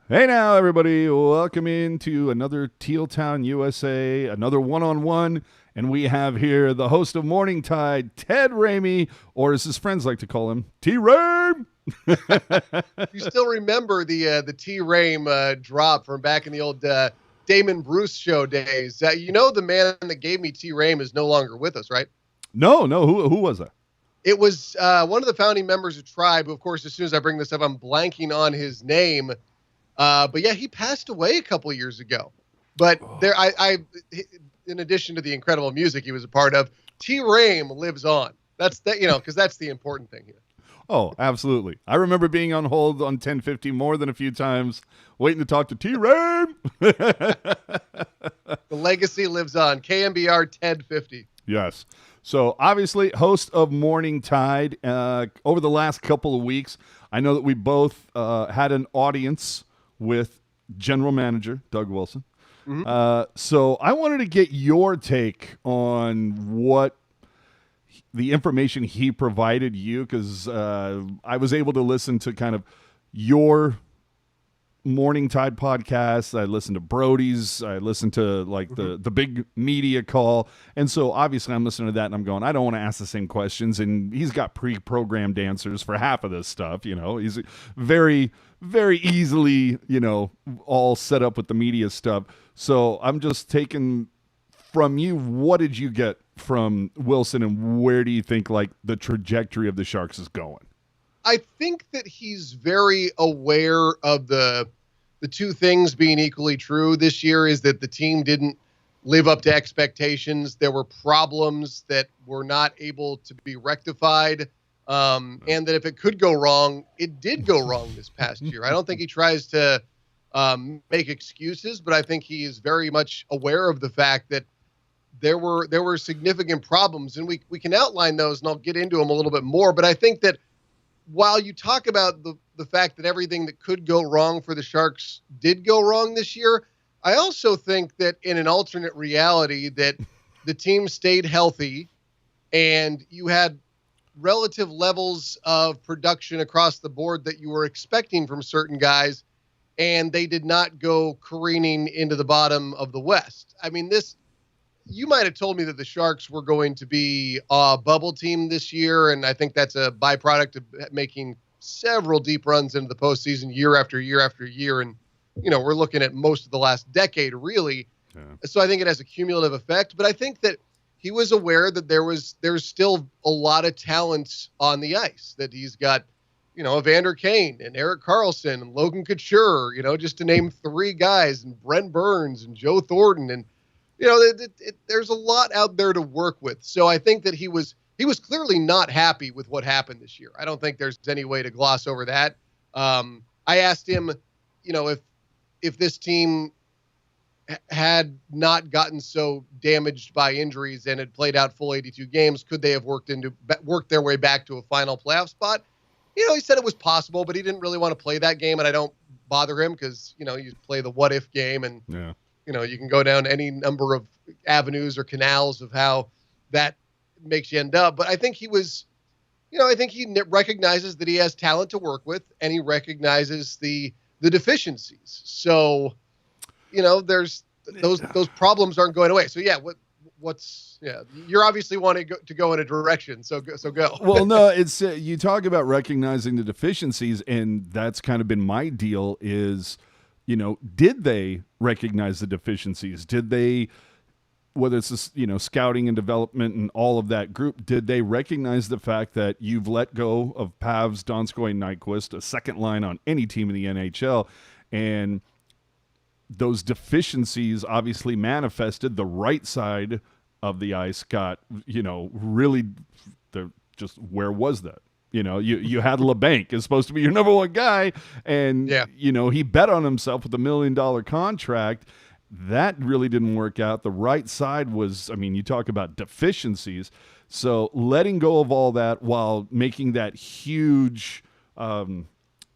Hey now, everybody. Welcome into another Teal Town, USA, another one-on-one. And we have here the host of Morning Tide, Ted Ramey, or as his friends like to call him, T-Rame. You still remember the T Rame drop from back in the old Damon Bruce show days. The man that gave me T Rame is no longer with us, right? No, who was that? It was one of the founding members of Tribe, who, of course, as soon as I bring this up, I'm blanking on his name. But yeah, he passed away a couple of years ago. But in addition to the incredible music he was a part of, T Rame lives on. That's that, because that's the important thing here. Oh, absolutely. I remember being on hold on 1050 more than a few times, waiting to talk to T-Rame. The legacy lives on. KMBR Ted 50. Yes. So obviously, host of Morning Tide. Over the last couple of weeks, I know that we both had an audience with General Manager Doug Wilson. Mm-hmm. So I wanted to get your take on what the information he provided you, because I was able to listen to kind of your Morning Tide podcast. I listened to Brody's. I listened to like the big media call. And so obviously I'm listening to that and I'm going, I don't want to ask the same questions. And he's got pre-programmed answers for half of this stuff. He's very, very easily, all set up with the media stuff. So I'm just taking from you, what did you get from Wilson and where do you think like the trajectory of the Sharks is going? I think that he's very aware of the two things being equally true this year is that the team didn't live up to expectations. There were problems that were not able to be rectified. And that if it could go wrong, it did go wrong this past year. I don't think he tries to make excuses, but I think he is very much aware of the fact that there were significant problems, and we can outline those, and I'll get into them a little bit more. But I think that while you talk about the fact that everything that could go wrong for the Sharks did go wrong this year, I also think that in an alternate reality that the team stayed healthy and you had relative levels of production across the board that you were expecting from certain guys, and they did not go careening into the bottom of the West. I mean, you might have told me that the Sharks were going to be a bubble team this year, and I think that's a byproduct of making several deep runs into the postseason year after year after year. And, we're looking at most of the last decade, really. Yeah. So I think it has a cumulative effect. But I think that he was aware that there's still a lot of talent on the ice, that he's got, Evander Kane and Erik Karlsson and Logan Couture, just to name three guys, and Brent Burns and Joe Thornton. And, there's a lot out there to work with. So I think that he was clearly not happy with what happened this year. I don't think there's any way to gloss over that. I asked him, if this team had not gotten so damaged by injuries and had played out full 82 games, could they have worked their way back to a final playoff spot? He said it was possible, but he didn't really want to play that game, and I don't bother him because, you play the what if game, and yeah. You can go down any number of avenues or canals of how that makes you end up. But I think he was, I think he recognizes that he has talent to work with, and he recognizes the deficiencies. So, there's those problems aren't going away. So yeah, you're obviously wanting to go in a direction. So go. Well, no, it's you talk about recognizing the deficiencies, and that's kind of been my deal is, did they recognize the deficiencies? Did they, whether it's this, scouting and development and all of that group, did they recognize the fact that you've let go of Pavs, Donskoy, Nyquist, a second line on any team in the NHL, and those deficiencies obviously manifested. The right side of the ice got, really, just where was that? You had LeBanc is supposed to be your number one guy, and he bet on himself with $1 million contract. That really didn't work out. The right side was, you talk about deficiencies. So letting go of all that while making that huge, putting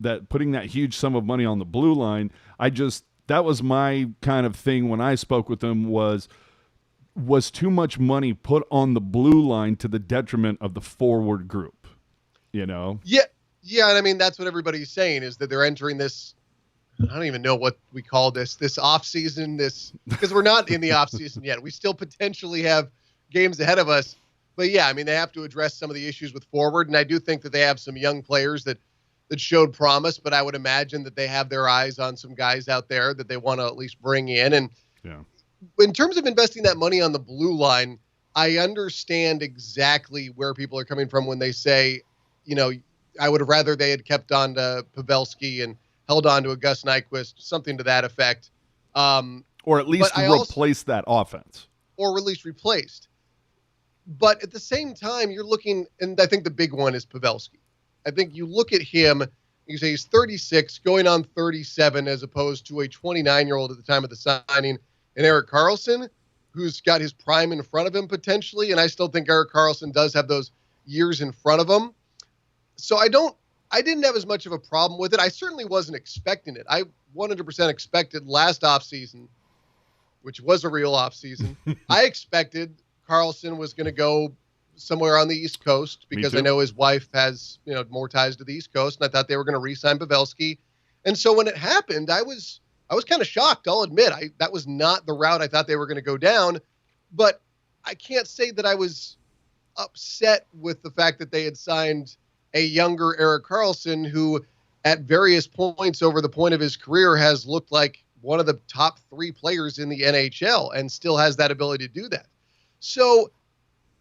that huge sum of money on the blue line, that was my kind of thing when I spoke with him was too much money put on the blue line to the detriment of the forward group. Yeah, and that's what everybody's saying is that they're entering this I don't even know what we call this off season, because we're not in the off season yet. We still potentially have games ahead of us. But yeah, I mean, they have to address some of the issues with forward. And I do think that they have some young players that showed promise, but I would imagine that they have their eyes on some guys out there that they want to at least bring in. And in terms of investing that money on the blue line, I understand exactly where people are coming from when they say, I would have rather they had kept on to Pavelski and held on to a Gus Nyquist, something to that effect. Or at least replace that offense. Or at least replaced. But at the same time, you're looking, and I think the big one is Pavelski. I think you look at him, you say he's 36, going on 37, as opposed to a 29-year-old at the time of the signing, and Erik Karlsson, who's got his prime in front of him potentially, and I still think Erik Karlsson does have those years in front of him. So I didn't have as much of a problem with it. I certainly wasn't expecting it. I 100% expected last offseason, which was a real offseason, I expected Karlsson was going to go somewhere on the East Coast, because I know his wife has, more ties to the East Coast, and I thought they were going to re-sign Pavelski. And so when it happened, I was kind of shocked. I'll admit, that was not the route I thought they were going to go down, but I can't say that I was upset with the fact that they had signed a younger Erik Karlsson, who at various points over the point of his career has looked like one of the top 3 players in the NHL and still has that ability to do that. So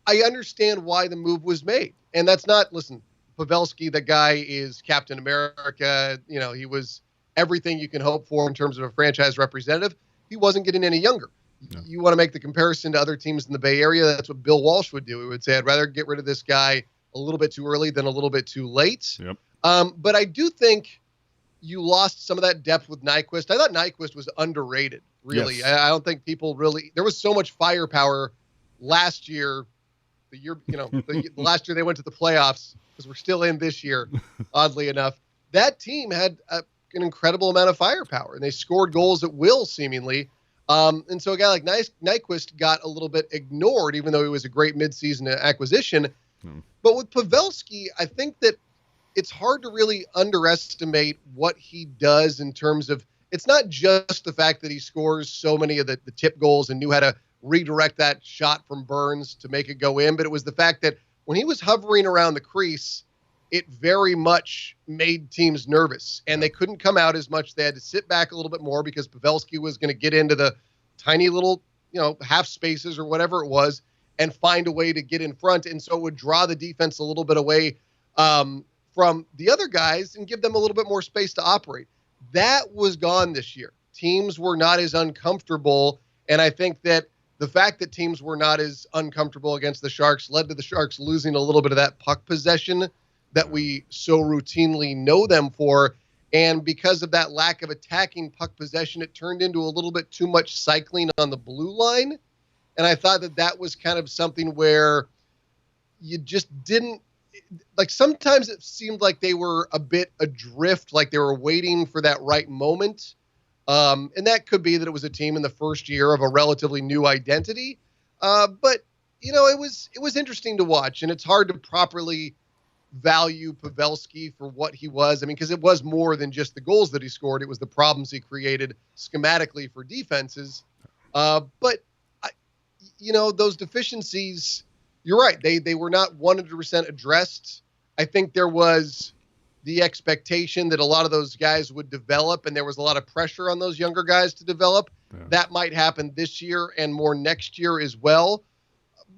I understand why the move was made. And that's not, listen, Pavelski, the guy is Captain America. He was everything you can hope for in terms of a franchise representative. He wasn't getting any younger. No. You want to make the comparison to other teams in the Bay Area, that's what Bill Walsh would do. He would say, I'd rather get rid of this guy a little bit too early than a little bit too late. Yep. But I do think you lost some of that depth with Nyquist. I thought Nyquist was underrated, really. Yes. I don't think people really – there was so much firepower last year. The last year they went to the playoffs, because we're still in this year, oddly enough. That team had an incredible amount of firepower, and they scored goals at will, seemingly. And so a guy like Nyquist got a little bit ignored, even though he was a great midseason acquisition. But with Pavelski, I think that it's hard to really underestimate what he does in terms of, it's not just the fact that he scores so many of the tip goals and knew how to redirect that shot from Burns to make it go in, but it was the fact that when he was hovering around the crease, it very much made teams nervous, and they couldn't come out as much. They had to sit back a little bit more because Pavelski was going to get into the tiny little, half spaces or whatever it was and find a way to get in front. And so it would draw the defense a little bit away from the other guys and give them a little bit more space to operate. That was gone this year. Teams were not as uncomfortable, and I think that the fact that teams were not as uncomfortable against the Sharks led to the Sharks losing a little bit of that puck possession that we so routinely know them for. And because of that lack of attacking puck possession, it turned into a little bit too much cycling on the blue line. And I thought that was kind of something where you just didn't, like, sometimes it seemed like they were a bit adrift, like they were waiting for that right moment. And that could be that it was a team in the first year of a relatively new identity. But, it was interesting to watch, and it's hard to properly value Pavelski for what he was. I mean, because it was more than just the goals that he scored. It was the problems he created schematically for defenses. But, those deficiencies, you're right. They were not 100% addressed. I think there was the expectation that a lot of those guys would develop, and there was a lot of pressure on those younger guys to develop. Yeah. That might happen this year and more next year as well.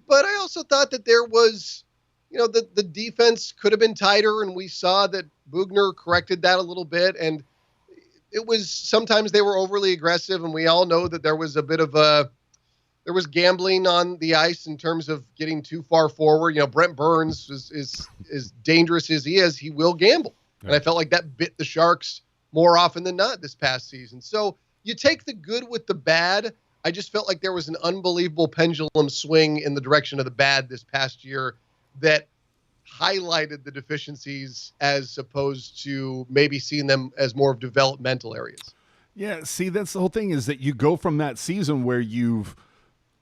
But I also thought that there was, the defense could have been tighter, and we saw that Bugner corrected that a little bit. And it was, sometimes they were overly aggressive, and we all know that there was a bit of there was gambling on the ice in terms of getting too far forward. Brent Burns is as dangerous as he is, he will gamble. Yeah. And I felt like that bit the Sharks more often than not this past season. So you take the good with the bad. I just felt like there was an unbelievable pendulum swing in the direction of the bad this past year that highlighted the deficiencies as opposed to maybe seeing them as more of developmental areas. Yeah, see, that's the whole thing, is that you go from that season where you've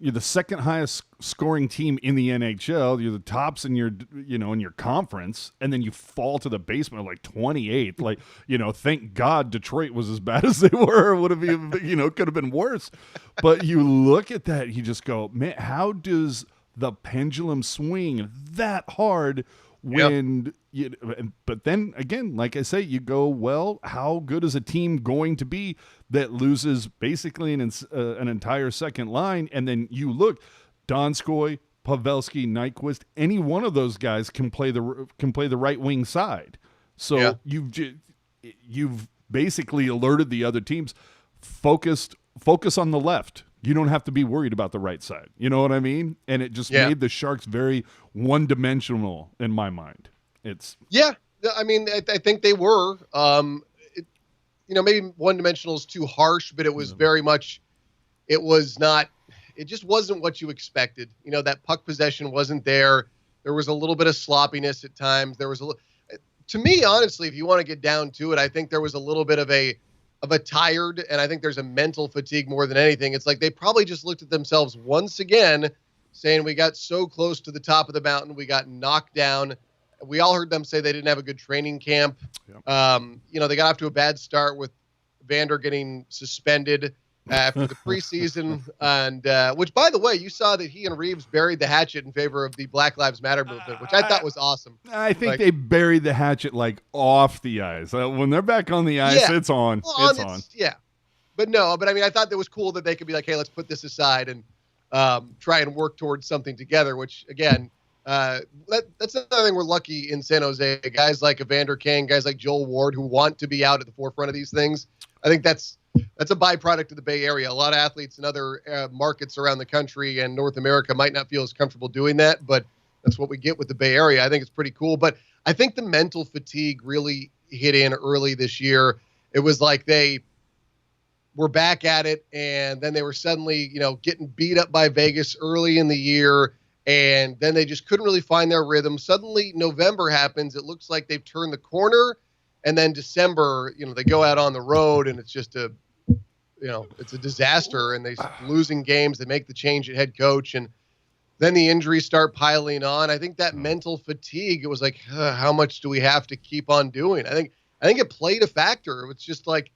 You're the second highest scoring team in the NHL. You're the tops in your, in your conference, and then you fall to the basement of like 28th. Like, thank God Detroit was as bad as they were. Would have been, could have been worse. But you look at that, you just go, man, how does the pendulum swing that hard when? But then again, like I say, you go, well, how good is a team going to be that loses basically an entire second line? And then you look, Donskoy, Pavelski, Nyquist, any one of those guys can play the right wing side. So you've basically alerted the other teams, focus on the left. You don't have to be worried about the right side. You know what I mean? And it just made the Sharks very one-dimensional in my mind. I mean, I think they were. Maybe one-dimensional is too harsh, but it was very much. It was not. It just wasn't what you expected. That puck possession wasn't there. There was a little bit of sloppiness at times. There was to me, honestly, if you want to get down to it, I think there was a little bit of a tired, and I think there's a mental fatigue more than anything. It's like they probably just looked at themselves once again, saying we got so close to the top of the mountain, we got knocked down. We all heard them say they didn't have a good training camp. Yep. They got off to a bad start with Vander getting suspended after the preseason, and which, by the way, you saw that he and Reeves buried the hatchet in favor of the Black Lives Matter movement, which I thought was awesome. I think they buried the hatchet off the ice. When they're back on the ice, it's on. It's on. Yeah, but I mean, I thought that was cool that they could be like, hey, let's put this aside and try and work towards something together. Which again, that's another thing we're lucky in San Jose. Guys like Evander Kane, guys like Joel Ward, who want to be out at the forefront of these things. I think that's a byproduct of the Bay Area. A lot of athletes in other markets around the country and North America might not feel as comfortable doing that, but that's what we get with the Bay Area. I think it's pretty cool. But I think the mental fatigue really hit in early this year. It was like they were back at it, and then they were suddenly, getting beat up by Vegas early in the year, and then they just couldn't really find their rhythm. Suddenly November happens. It looks like they've turned the corner, and then December, they go out on the road, and it's just it's a disaster, and they losing games. They make the change at head coach, and then the injuries start piling on. I think that mental fatigue, it was like, how much do we have to keep on doing? I think it played a factor. It's just like,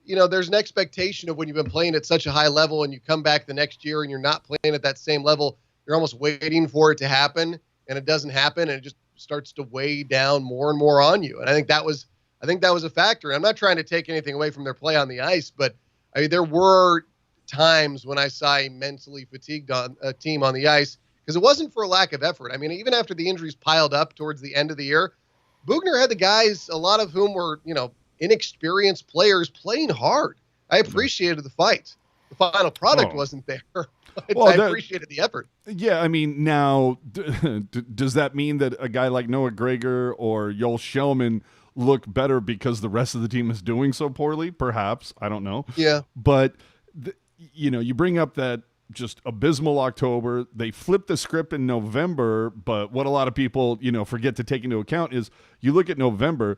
there's an expectation of when you've been playing at such a high level and you come back the next year and you're not playing at that same level, you're almost waiting for it to happen, and it doesn't happen, and it just starts to weigh down more and more on you. And I think that was a factor. I'm not trying to take anything away from their play on the ice, but I mean, there were times when I saw a mentally fatigued team on the ice, because it wasn't for a lack of effort. I mean, even after the injuries piled up towards the end of the year, Bugner had the guys, a lot of whom were, inexperienced players, playing hard. I appreciated the fight. The final product wasn't there. I appreciated the effort. Yeah, I mean, now, does that mean that a guy like Noah Gregor or Joel Shelman look better because the rest of the team is doing so poorly? Perhaps. I don't know. Yeah. But, you bring up that just abysmal October. They flipped the script in November, but what a lot of people, forget to take into account is you look at November,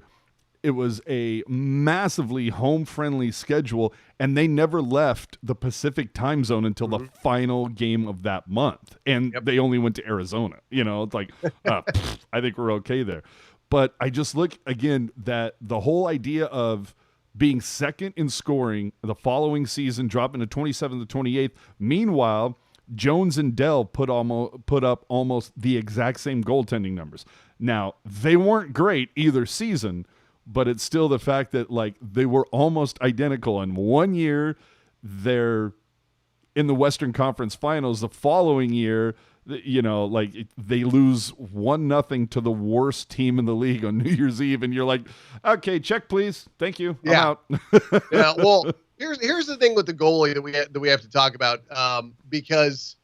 it was a massively home-friendly schedule, and they never left the Pacific time zone until the final game of that month. And they only went to Arizona. It's like, I think we're okay there. But I just look, again, that the whole idea of being second in scoring the following season, dropping to 27th to 28th. Meanwhile, Jones and Dell put up almost the exact same goaltending numbers. Now, they weren't great either season, but it's still the fact that they were almost identical. And 1 year, they're in the Western Conference Finals. The following year, they lose 1-0 to the worst team in the league on New Year's Eve, and you're like, okay, check please, thank you, I'm out. Yeah. Well, here's the thing with the goalie that we have to talk about, because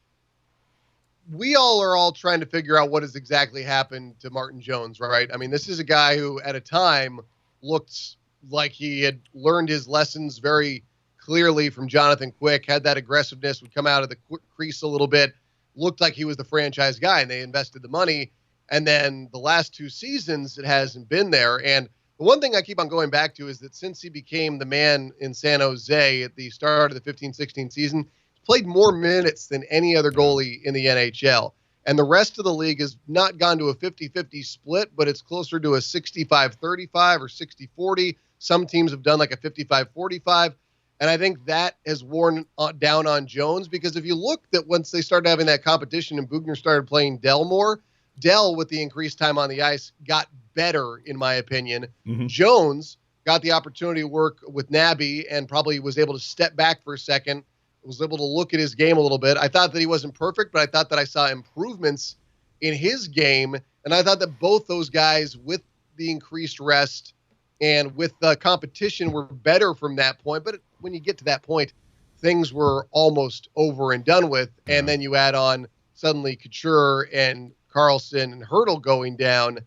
we are all trying to figure out what has exactly happened to Martin Jones, right? I mean, this is a guy who at a time looked like he had learned his lessons very clearly from Jonathan Quick, had that aggressiveness, would come out of the crease a little bit, looked like he was the franchise guy, and they invested the money. And then the last two seasons, it hasn't been there. And the one thing I keep on going back to is that since he became the man in San Jose at the start of the 15-16 season, he's played more minutes than any other goalie in the NHL. And the rest of the league has not gone to a 50-50 split, but it's closer to a 65-35 or 60-40. Some teams have done like a 55-45. And I think that has worn down on Jones, because if you look that once they started having that competition and Bugner started playing Dell more, Dell, with the increased time on the ice, got better, in my opinion. Mm-hmm. Jones got the opportunity to work with Nabby and probably was able to step back for a second, was able to look at his game a little bit. I thought that he wasn't perfect, but I thought that I saw improvements in his game. And I thought that both those guys, with the increased rest and with the competition, were better from that point. But when you get to that point, things were almost over and done with. And then you add on suddenly Couture and Karlsson and Hertl going down.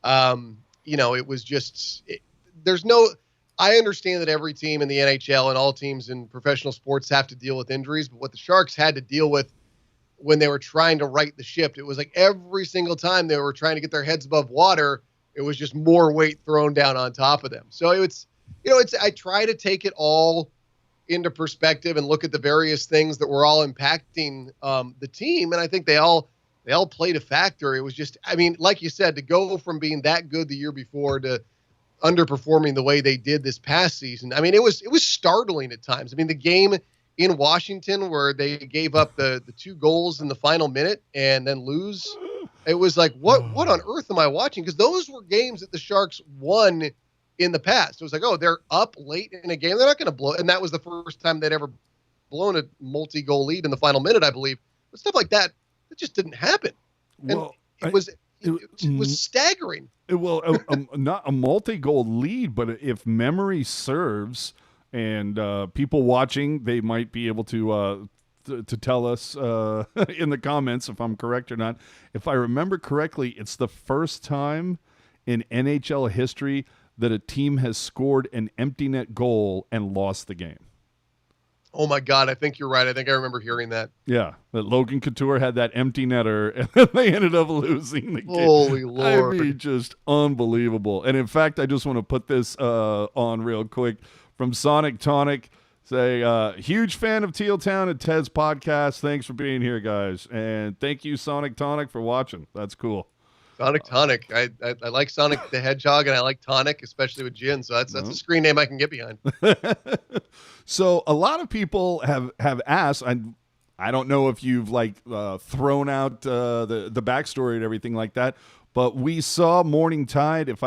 It was just I understand that every team in the NHL and all teams in professional sports have to deal with injuries, but what the Sharks had to deal with when they were trying to right the ship, it was like every single time they were trying to get their heads above water, it was just more weight thrown down on top of them. So I try to take it all into perspective and look at the various things that were all impacting the team, and I think they all played a factor. It was just, like you said, to go from being that good the year before to underperforming the way they did this past season. It was startling at times. The game in Washington where they gave up the 2 goals in the final minute and then lose, it was like, what on earth am I watching? Because those were games that the Sharks won in the past. It was like, oh, they're up late in a game, they're not going to blow. And that was the first time they'd ever blown a multi-goal lead in the final minute, I believe. But stuff like that, it just didn't happen. And it was staggering. Not a multi-goal lead, but if memory serves, and people watching, they might be able to tell us in the comments if I'm correct or not. If I remember correctly, it's the first time in NHL history that a team has scored an empty net goal and lost the game. Oh, my God, I think you're right. I think I remember hearing that. Yeah, that Logan Couture had that empty netter, and then they ended up losing the game. Holy Lord. Just unbelievable. And, in fact, I just want to put this on real quick from Sonic Tonic. Say, huge fan of Teal Town and Ted's podcast. Thanks for being here, guys. And thank you, Sonic Tonic, for watching. That's cool. Sonic Tonic. I like Sonic the Hedgehog, and I like Tonic, especially with gin. So that's a screen name I can get behind. So a lot of people have asked, I don't know if you've thrown out the backstory and everything like that, but we saw Morning Tide, if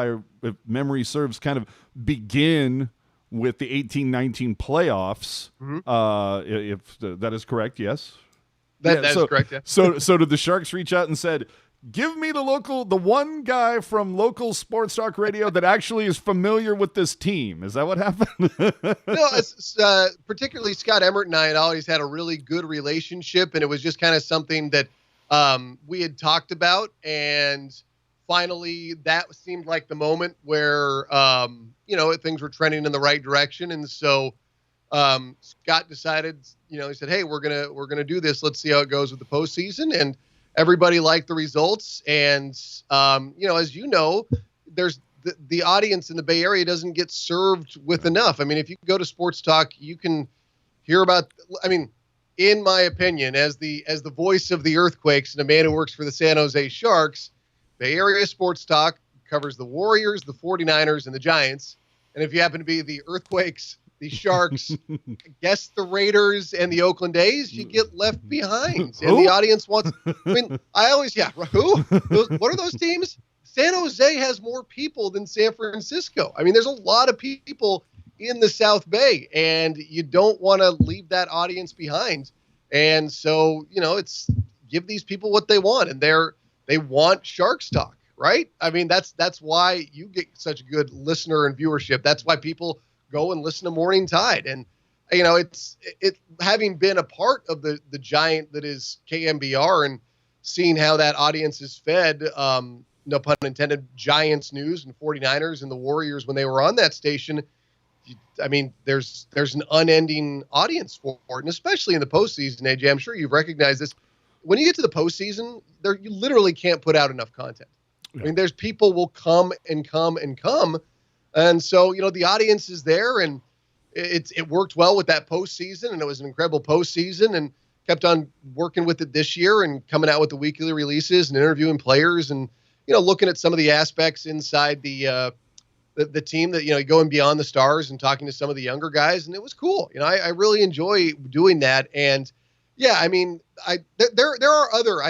memory serves, kind of begin with the 18-19 playoffs. Mm-hmm. If that is correct, yes. That is correct. Yeah. So did the Sharks reach out and said, give me the one guy from local sports talk radio that actually is familiar with this team. Is that what happened? No, particularly Scott Emmert and I had always had a really good relationship, and it was just kind of something that we had talked about, and finally that seemed like the moment where things were trending in the right direction, and so Scott decided, he said, hey, we're gonna do this. Let's see how it goes with the postseason, and everybody liked the results. And, as you know, there's the audience in the Bay Area doesn't get served with enough. If you go to sports talk, you can hear about, in my opinion, as the voice of the Earthquakes and a man who works for the San Jose Sharks, Bay Area sports talk covers the Warriors, the 49ers, and the Giants. And if you happen to be the Earthquakes, the Sharks, guess the Raiders and the Oakland A's, you get left behind. And the audience wants, who? What are those teams? San Jose has more people than San Francisco. There's a lot of people in the South Bay, and you don't want to leave that audience behind. And so, it's give these people what they want, and they want Sharks talk, right? That's why you get such good listener and viewership. That's why people go and listen to Morning Tide. And, it's having been a part of the giant that is KMBR and seeing how that audience is fed, no pun intended, Giants news and 49ers and the Warriors when they were on that station. There's an unending audience for it, and especially in the postseason, AJ, I'm sure you've recognized this. When you get to the postseason, you literally can't put out enough content. Yeah. There's people will come and come and come. And so, the audience is there, and it worked well with that postseason, and it was an incredible postseason, and kept on working with it this year and coming out with the weekly releases and interviewing players and, looking at some of the aspects inside the team that, going beyond the stars and talking to some of the younger guys. And it was cool. I really enjoy doing that. And yeah, I mean, there are other,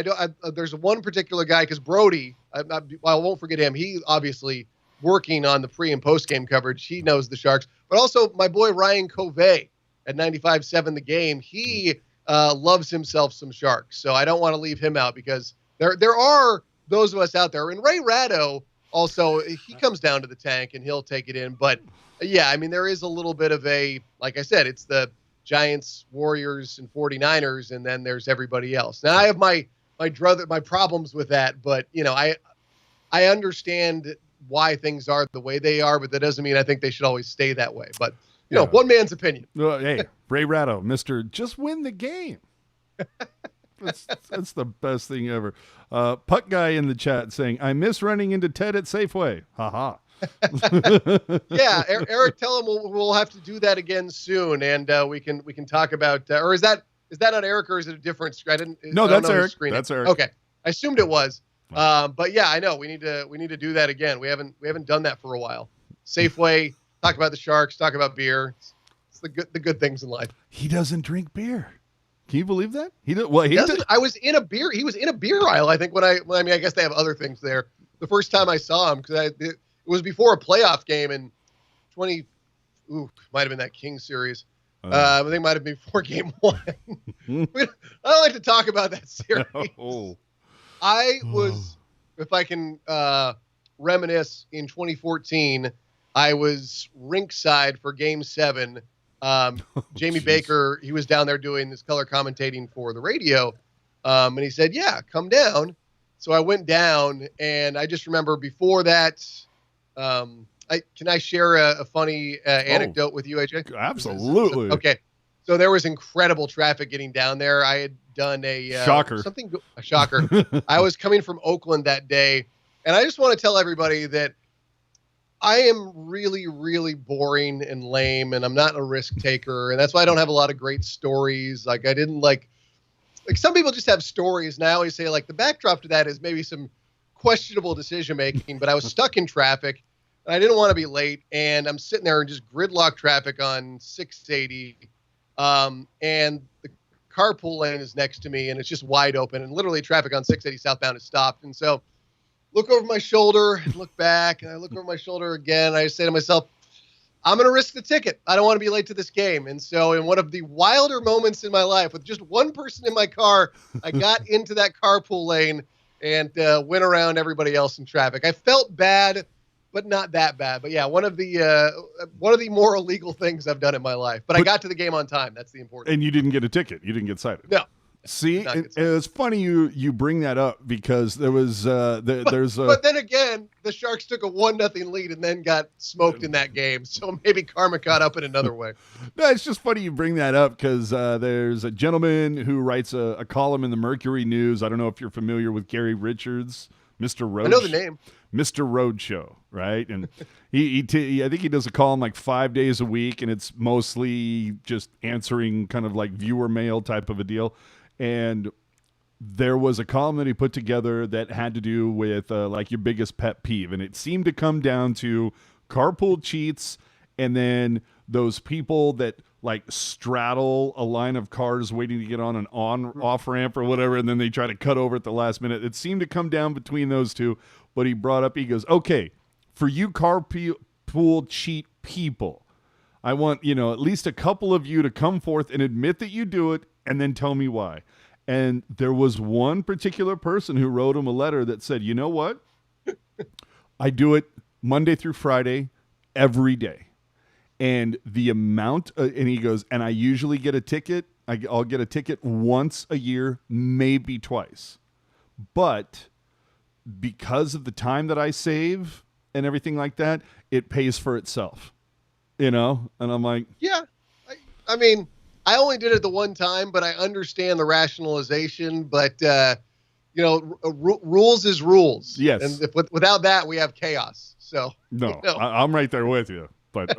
there's one particular guy, because Brody, I won't forget him. He obviously working on the pre and post game coverage. He knows the Sharks, but also my boy, Ryan Covey at 95.7 The Game. He loves himself some Sharks. So I don't want to leave him out, because there are those of us out there. And Ray Ratto also, he comes down to the tank and he'll take it in. But yeah, I mean, there is a little bit of like I said, it's the Giants, Warriors, and 49ers, and then there's everybody else. Now I have my problems with that, but I understand why things are the way they are, but that doesn't mean I think they should always stay that way. But one man's opinion. Well, hey, Ray Ratto, Mr. Just win the game. That's the best thing ever. Puck guy in the chat saying, I miss running into Ted at Safeway. Ha ha. Yeah, Eric, tell him we'll have to do that again soon, and we can talk about. Or is that on Eric, or is it a different screen? No, that's Eric. That's Eric. Okay, I assumed it was. But yeah, I know we need to do that again. We haven't done that for a while. Safeway, talk about the Sharks, talk about beer. It's the good things in life. He doesn't drink beer. Can you believe that? I was in a beer. He was in a beer aisle. I think I guess they have other things there. The first time I saw him, because it was before a playoff game in might have been that Kings series. I think it might have been before game 1. I don't like to talk about that series. No. I was, if I can reminisce, in 2014, I was rinkside for game 7. Jamie Baker, he was down there doing this color commentating for the radio. And he said, yeah, come down. So I went down, and I just remember before that, can I share a funny anecdote with you, AJ? Absolutely. Okay. So there was incredible traffic getting down there. I had done a shocker. A shocker. I was coming from Oakland that day, and I just want to tell everybody that I am really, really boring and lame, and I'm not a risk taker, and that's why I don't have a lot of great stories. Like, I didn't like some people just have stories, and I always say, like, the backdrop to that is maybe some questionable decision making, but I was stuck in traffic, and I didn't want to be late, and I'm sitting there in just gridlock traffic on 680, and the carpool lane is next to me, and it's just wide open, and literally traffic on 680 southbound is stopped. And so look over my shoulder and look back, and I look over my shoulder again, and I say to myself, I'm going to risk the ticket. I don't want to be late to this game. And so in one of the wilder moments in my life, with just one person in my car, I got into that carpool lane and went around everybody else in traffic. I felt bad, but not that bad. But yeah, one of the more illegal things I've done in my life. But I got to the game on time. That's the important. And you didn't get a ticket. You didn't get cited. No. See, it's funny you bring that up, because there was there's a. But then again, the Sharks took a 1-0 lead and then got smoked in that game. So maybe karma caught up in another way. No, it's just funny you bring that up, because there's a gentleman who writes a column in the Mercury News. I don't know if you're familiar with Gary Richards, Mr. Road. I know the name. Mr. Roadshow, right? And I think he does a column like 5 days a week, and it's mostly just answering kind of like viewer mail type of a deal. And there was a column that he put together that had to do with like your biggest pet peeve. And it seemed to come down to carpool cheats, and then those people that like straddle a line of cars waiting to get on an off ramp or whatever, and then they try to cut over at the last minute. It seemed to come down between those two. But he brought up, he goes, okay, for you carpool cheat people, I want, at least a couple of you to come forth and admit that you do it, and then tell me why. And there was one particular person who wrote him a letter that said, you know what? I do it Monday through Friday every day. And the amount, and he goes, and I usually get a ticket. I'll get a ticket once a year, maybe twice. But because of the time that I save and everything like that, it pays for itself, And I'm like, yeah, I mean, I only did it the one time, but I understand the rationalization. But rules is rules. Yes. And without that, we have chaos. So no, I'm right there with you. But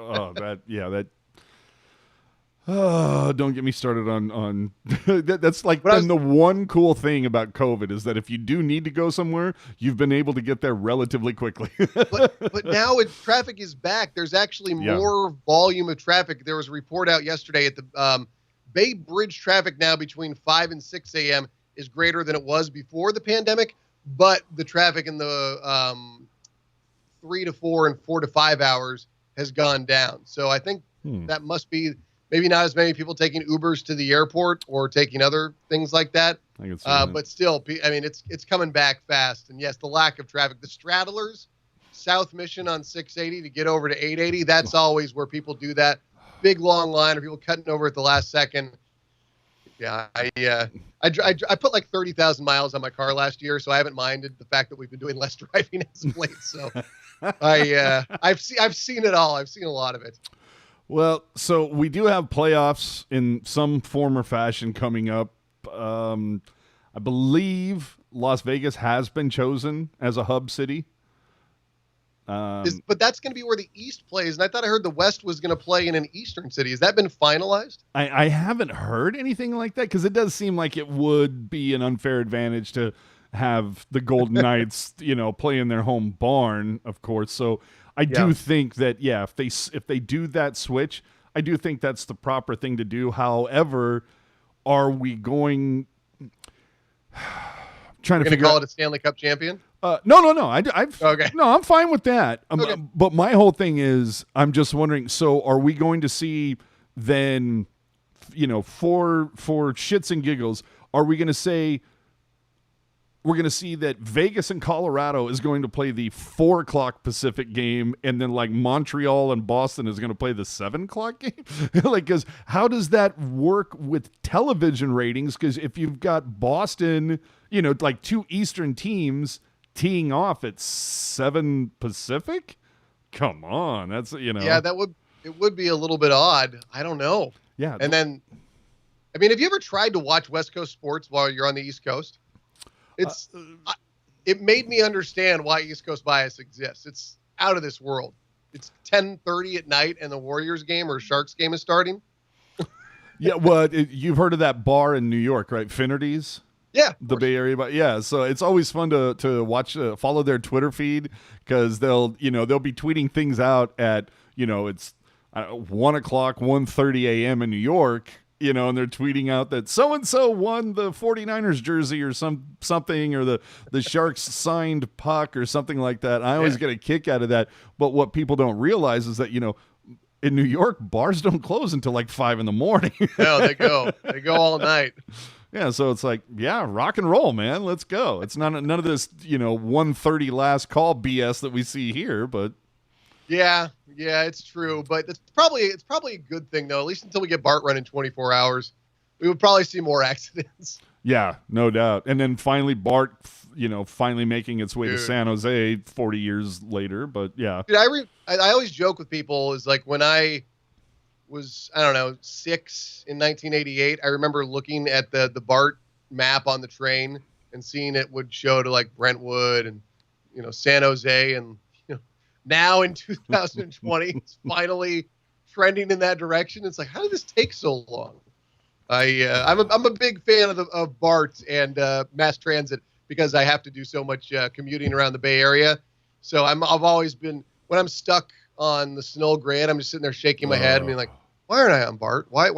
Oh, don't get me started on that's like But I been the one cool thing about COVID is that if you do need to go somewhere, you've been able to get there relatively quickly. but now traffic is back. There's actually Yeah. more volume of traffic. There was a report out yesterday at the Bay Bridge. Traffic now between 5 and 6 a.m. is greater than it was before the pandemic, but the traffic in the 3 to 4 and 4 to 5 hours has gone down. So I think that must be maybe not as many people taking Ubers to the airport or taking other things like that. I can see that. But still, I mean, it's coming back fast. And yes, the lack of traffic, the straddlers, South Mission on 680 to get over to 880, that's always where people do that. Big long line of people cutting over at the last second. Yeah, I put like 30,000 miles on my car last year, so I haven't minded the fact that we've been doing less driving as of late. So I've seen it all. I've seen a lot of it. Well, so we do have playoffs in some form or fashion coming up. I believe Las Vegas has been chosen as a hub city. But that's going to be where the East plays, and I thought I heard the West was going to play in an Eastern city. Has that been finalized? I haven't heard anything like that because it does seem like it would be an unfair advantage to have the Golden Knights, play in their home barn, of course. So I do think that, if they do that switch, I do think that's the proper thing to do. However, are we going trying to figure call out it a Stanley Cup champion? No. Okay. No, I'm fine with that. Okay. But my whole thing is, I'm just wondering. So, are we going to see then, for shits and giggles, are we going to say we're going to see that Vegas and Colorado is going to play the 4:00 Pacific game, and then like Montreal and Boston is going to play the 7:00 game? Like, because how does that work with television ratings? Because if you've got Boston, like two Eastern teams teeing off at 7 Pacific, come on, that's Yeah, it would be a little bit odd. I don't know. Yeah, and then, I mean, have you ever tried to watch West Coast sports while you're on the East Coast? It made me understand why East Coast bias exists. It's out of this world. It's 10:30 at night, and the Warriors game or Sharks game is starting. Yeah, well, you've heard of that bar in New York, right? Finnerty's. Yeah, the Bay Area, but yeah, so it's always fun to watch, follow their Twitter feed because they'll be tweeting things out at it's 1 o'clock, 1:30 a.m. in New York. And they're tweeting out that so-and-so won the 49ers jersey or something, or the Sharks signed puck or something like that. I always get a kick out of that. But what people don't realize is that, in New York, bars don't close until like 5 a.m. No, they go all night. Yeah, so it's like, rock and roll, man. Let's go. It's none of this, 1:30 last call BS that we see here, but Yeah, it's true, but it's probably a good thing though. At least until we get BART running 24 hours, we would probably see more accidents. Yeah, no doubt. And then finally BART, finally making its way to San Jose 40 years later. But yeah, dude, I always joke with people is like when I was 6 in 1988, I remember looking at the BART map on the train and seeing it would show to like Brentwood and San Jose and. Now in 2020, it's finally trending in that direction. It's like, how did this take so long? I'm a big fan of BART and mass transit because I have to do so much commuting around the Bay Area. So I've always been, when I'm stuck on the Snow Grid, I'm just sitting there shaking my head and being like, why aren't I on BART? Why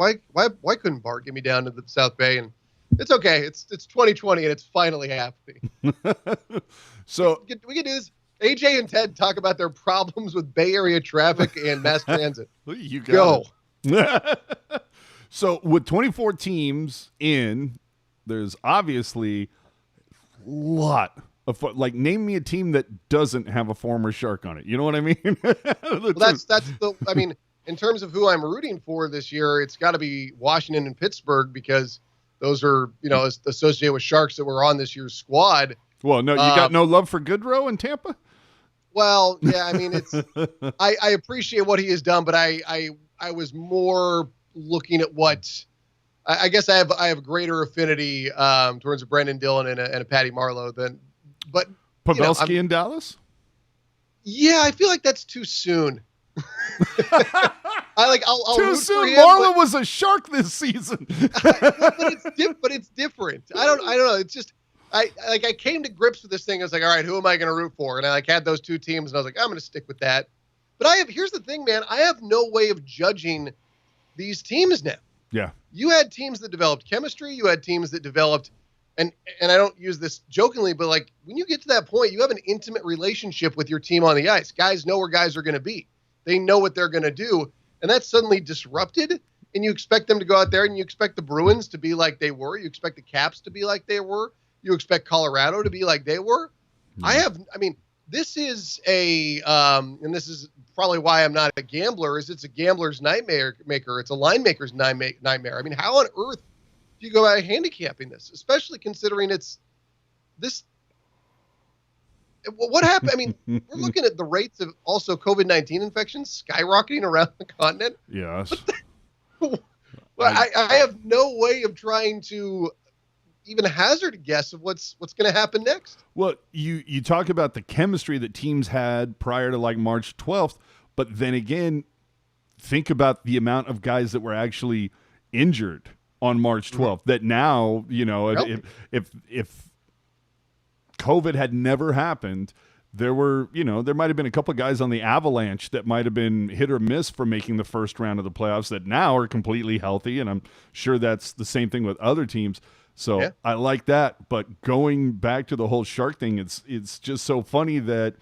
couldn't BART get me down to the South Bay? And it's okay. It's 2020 and it's finally happening. So we can do this. AJ and Ted talk about their problems with Bay Area traffic and mass transit. You go. So with 24 teams in, there's obviously a lot of like, name me a team that doesn't have a former Shark on it. You know what I mean? Well, I mean, in terms of who I'm rooting for this year, it's got to be Washington and Pittsburgh because those are, associated with Sharks that were on this year's squad. Well, no, you got no love for Goodrow in Tampa? Well, yeah, I mean, it's I appreciate what he has done, but I was more looking at what I guess I have a greater affinity towards a Brendan Dillon and a Patty Marleau but Pavelski in Dallas? Yeah, I feel like that's too soon. I'll Too root soon. for him, Marla was a shark this season. but it's different. I don't know. It's just I came to grips with this thing. I was like, all right, who am I going to root for? And I had those two teams, and I was like, I'm going to stick with that. But here's the thing, man. I have no way of judging these teams now. Yeah. You had teams that developed chemistry. You had teams that developed, and I don't use this jokingly, but like when you get to that point, you have an intimate relationship with your team on the ice. Guys know where guys are going to be. They know what they're going to do. And that's suddenly disrupted, and you expect them to go out there, and you expect the Bruins to be like they were. You expect the Caps to be like they were. You expect Colorado to be like they were. This is and this is probably why I'm not a gambler, is it's a gambler's nightmare maker. It's a line maker's nightmare. I mean, how on earth do you go about handicapping this, especially considering it's this? What happened? I mean, we're looking at the rates of also COVID-19 infections skyrocketing around the continent. Yes. I have no way of trying to even hazard a guess of what's going to happen next. Well, you talk about the chemistry that teams had prior to like March 12th, but then again, think about the amount of guys that were actually injured on March 12th. That now, if COVID had never happened, there might have been a couple of guys on the Avalanche that might have been hit or miss for making the first round of the playoffs that now are completely healthy, and I'm sure that's the same thing with other teams. So yeah. I like that. But going back to the whole Shark thing, it's just so funny that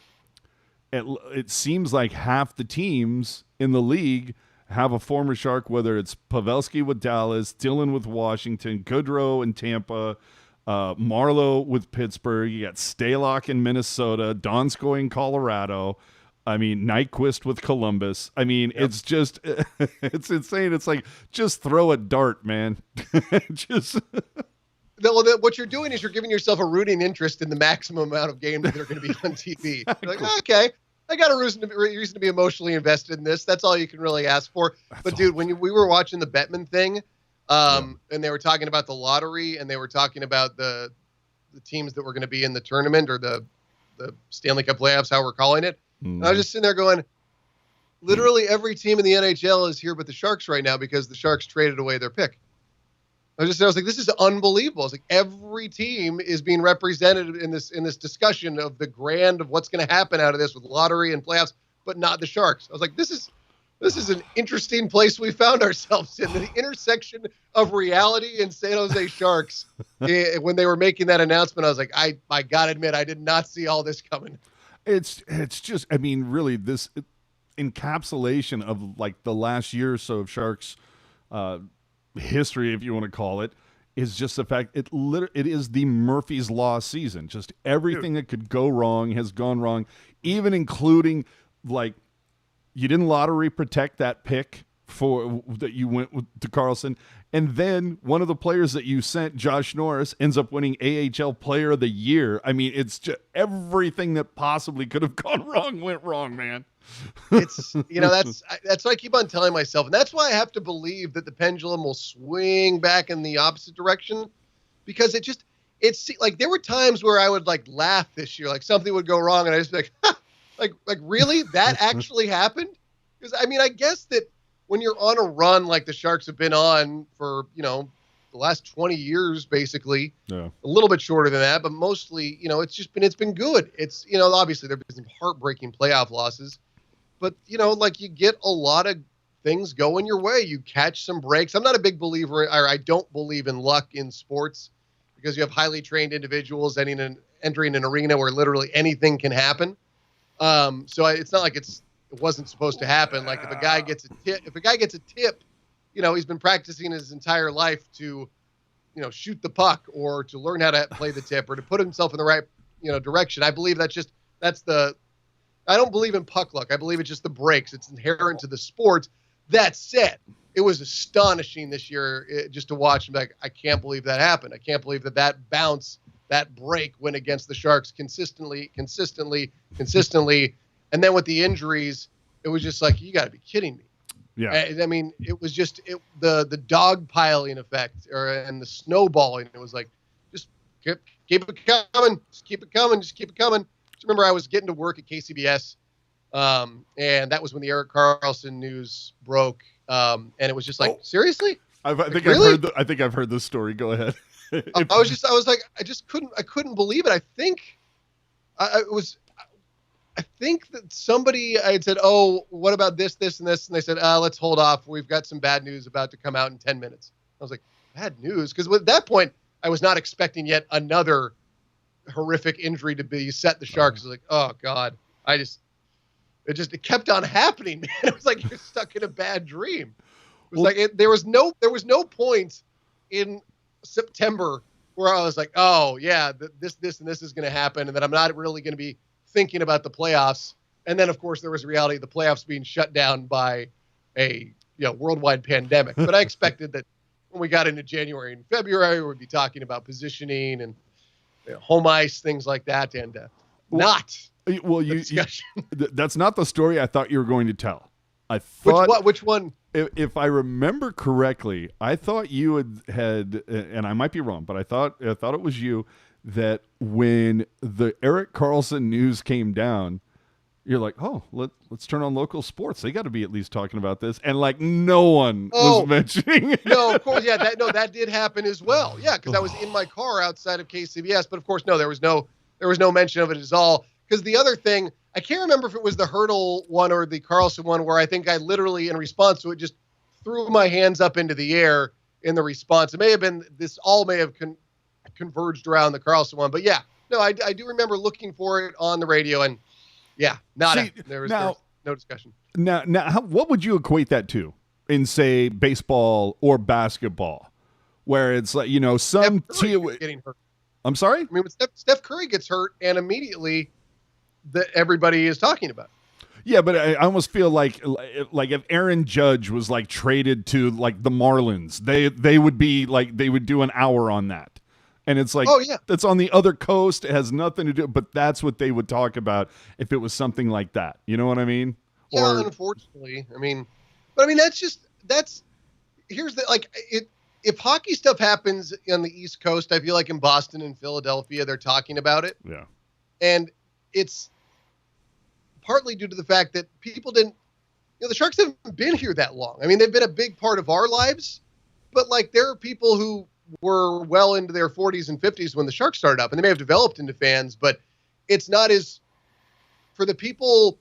it seems like half the teams in the league have a former Shark, whether it's Pavelski with Dallas, Dillon with Washington, Goodrow in Tampa, Marlowe with Pittsburgh. You got Stalock in Minnesota, Donskoy in Colorado. I mean, Nyquist with Columbus. I mean, yep. It's just, it's insane. It's like, just throw a dart, man. What you're doing is you're giving yourself a rooting interest in the maximum amount of games that are going to be on TV. Exactly. You're like, okay, I got a reason to be emotionally invested in this. That's all you can really ask for. But dude, when we were watching the Bettman thing, and they were talking about the lottery, and they were talking about the teams that were going to be in the tournament or the Stanley Cup Playoffs, how we're calling it. And I was just sitting there going, literally every team in the NHL is here but the Sharks right now because the Sharks traded away their pick. I was like, this is unbelievable. It's like every team is being represented in this discussion of the grand of what's going to happen out of this with lottery and playoffs, but not the Sharks. I was like, this is an interesting place we found ourselves in, the intersection of reality and San Jose Sharks. When they were making that announcement, I was like, I gotta admit, I did not see all this coming. It's just, I mean, really, this encapsulation of like the last year or so of Sharks history, if you want to call it, is just the fact it is the Murphy's Law season. Just everything that could go wrong has gone wrong, even including like you didn't lottery protect that pick that you went to Karlsson, and then one of the players that you sent, Josh Norris, ends up winning AHL Player of the Year. I mean, it's just everything that possibly could have gone wrong went wrong, man. It's that's what I keep on telling myself, and that's why I have to believe that the pendulum will swing back in the opposite direction, because it's like there were times where I would like laugh this year, like something would go wrong, and I just be like, ha! like really that actually happened? Because I mean, I guess that when you're on a run like the Sharks have been on for the last 20 years, basically, a little bit shorter than that, but mostly it's been good. It's obviously there've been some heartbreaking playoff losses. But, like you get a lot of things going your way. You catch some breaks. I'm not a big believer, or I don't believe in luck in sports, because you have highly trained individuals entering an arena where literally anything can happen. It's not like it wasn't supposed to happen. Like if a guy gets a tip, he's been practicing his entire life to, shoot the puck or to learn how to play the tip or to put himself in the right, direction. I believe I don't believe in puck luck. I believe it's just the breaks. It's inherent to the sport. That said, it was astonishing this year just to watch. And be like, I can't believe that happened. I can't believe that bounce, that break went against the Sharks consistently. And then with the injuries, it was just like, you got to be kidding me. Yeah. I mean, it was just the dog piling effect and the snowballing. It was like, just keep it coming. Just keep it coming. Just keep it coming. Remember, I was getting to work at KCBS, And that was when the Erik Karlsson news broke. And it was just like, seriously? I think really? I've heard this story. Go ahead. I was like, I couldn't believe it. I think I think that somebody, I had said, oh, what about this, this, and this? And they said, let's hold off. We've got some bad news about to come out in 10 minutes. I was like, bad news? Because at that point, I was not expecting yet another horrific injury to be set the Sharks. I was like, oh, God. It kept on happening, man. It was like you're stuck in a bad dream. It was there was no point in September where I was like, oh, yeah, this, and this is going to happen, and that I'm not really going to be thinking about the playoffs. And then, of course, there was the reality of the playoffs being shut down by a worldwide pandemic. But I expected that when we got into January and February, we'd be talking about positioning and home ice, things like that, and that's not the story I thought you were going to tell. I thought which one? If I remember correctly, I thought you had, and I might be wrong, but I thought it was you, that when the Erik Karlsson news came down, you're like, oh, let's turn on local sports. They got to be at least talking about this, and like no one was mentioning it. No, of course, yeah, that did happen as well. Yeah, because I was in my car outside of KCBS, but of course, no, there was no mention of it at all. Because the other thing, I can't remember if it was the Hurdle one or the Karlsson one, where I think I literally, in response to it, just threw my hands up into the air in the response. It may have been, this all may have converged around the Karlsson one. But yeah, no, I do remember looking for it on the radio, and yeah, there was no discussion. Now, what would you equate that to in, say, baseball or basketball, where it's like, some team getting hurt? I'm sorry? I mean, when Steph Curry gets hurt, and immediately that everybody is talking about. Yeah, but I almost feel like if Aaron Judge was like traded to like the Marlins, they would be like, they would do an hour on that. And it's like, oh, yeah, that's on the other coast. It has nothing to do, but that's what they would talk about if it was something like that. You know what I mean? Yeah, unfortunately. Here's the, like, if hockey stuff happens on the East Coast, I feel like in Boston and Philadelphia, they're talking about it. Yeah. And it's partly due to the fact that people didn't, the Sharks haven't been here that long. I mean, they've been a big part of our lives, but like there are people who were well into their 40s and 50s when the Sharks started up, and they may have developed into fans, but it's not as, for the people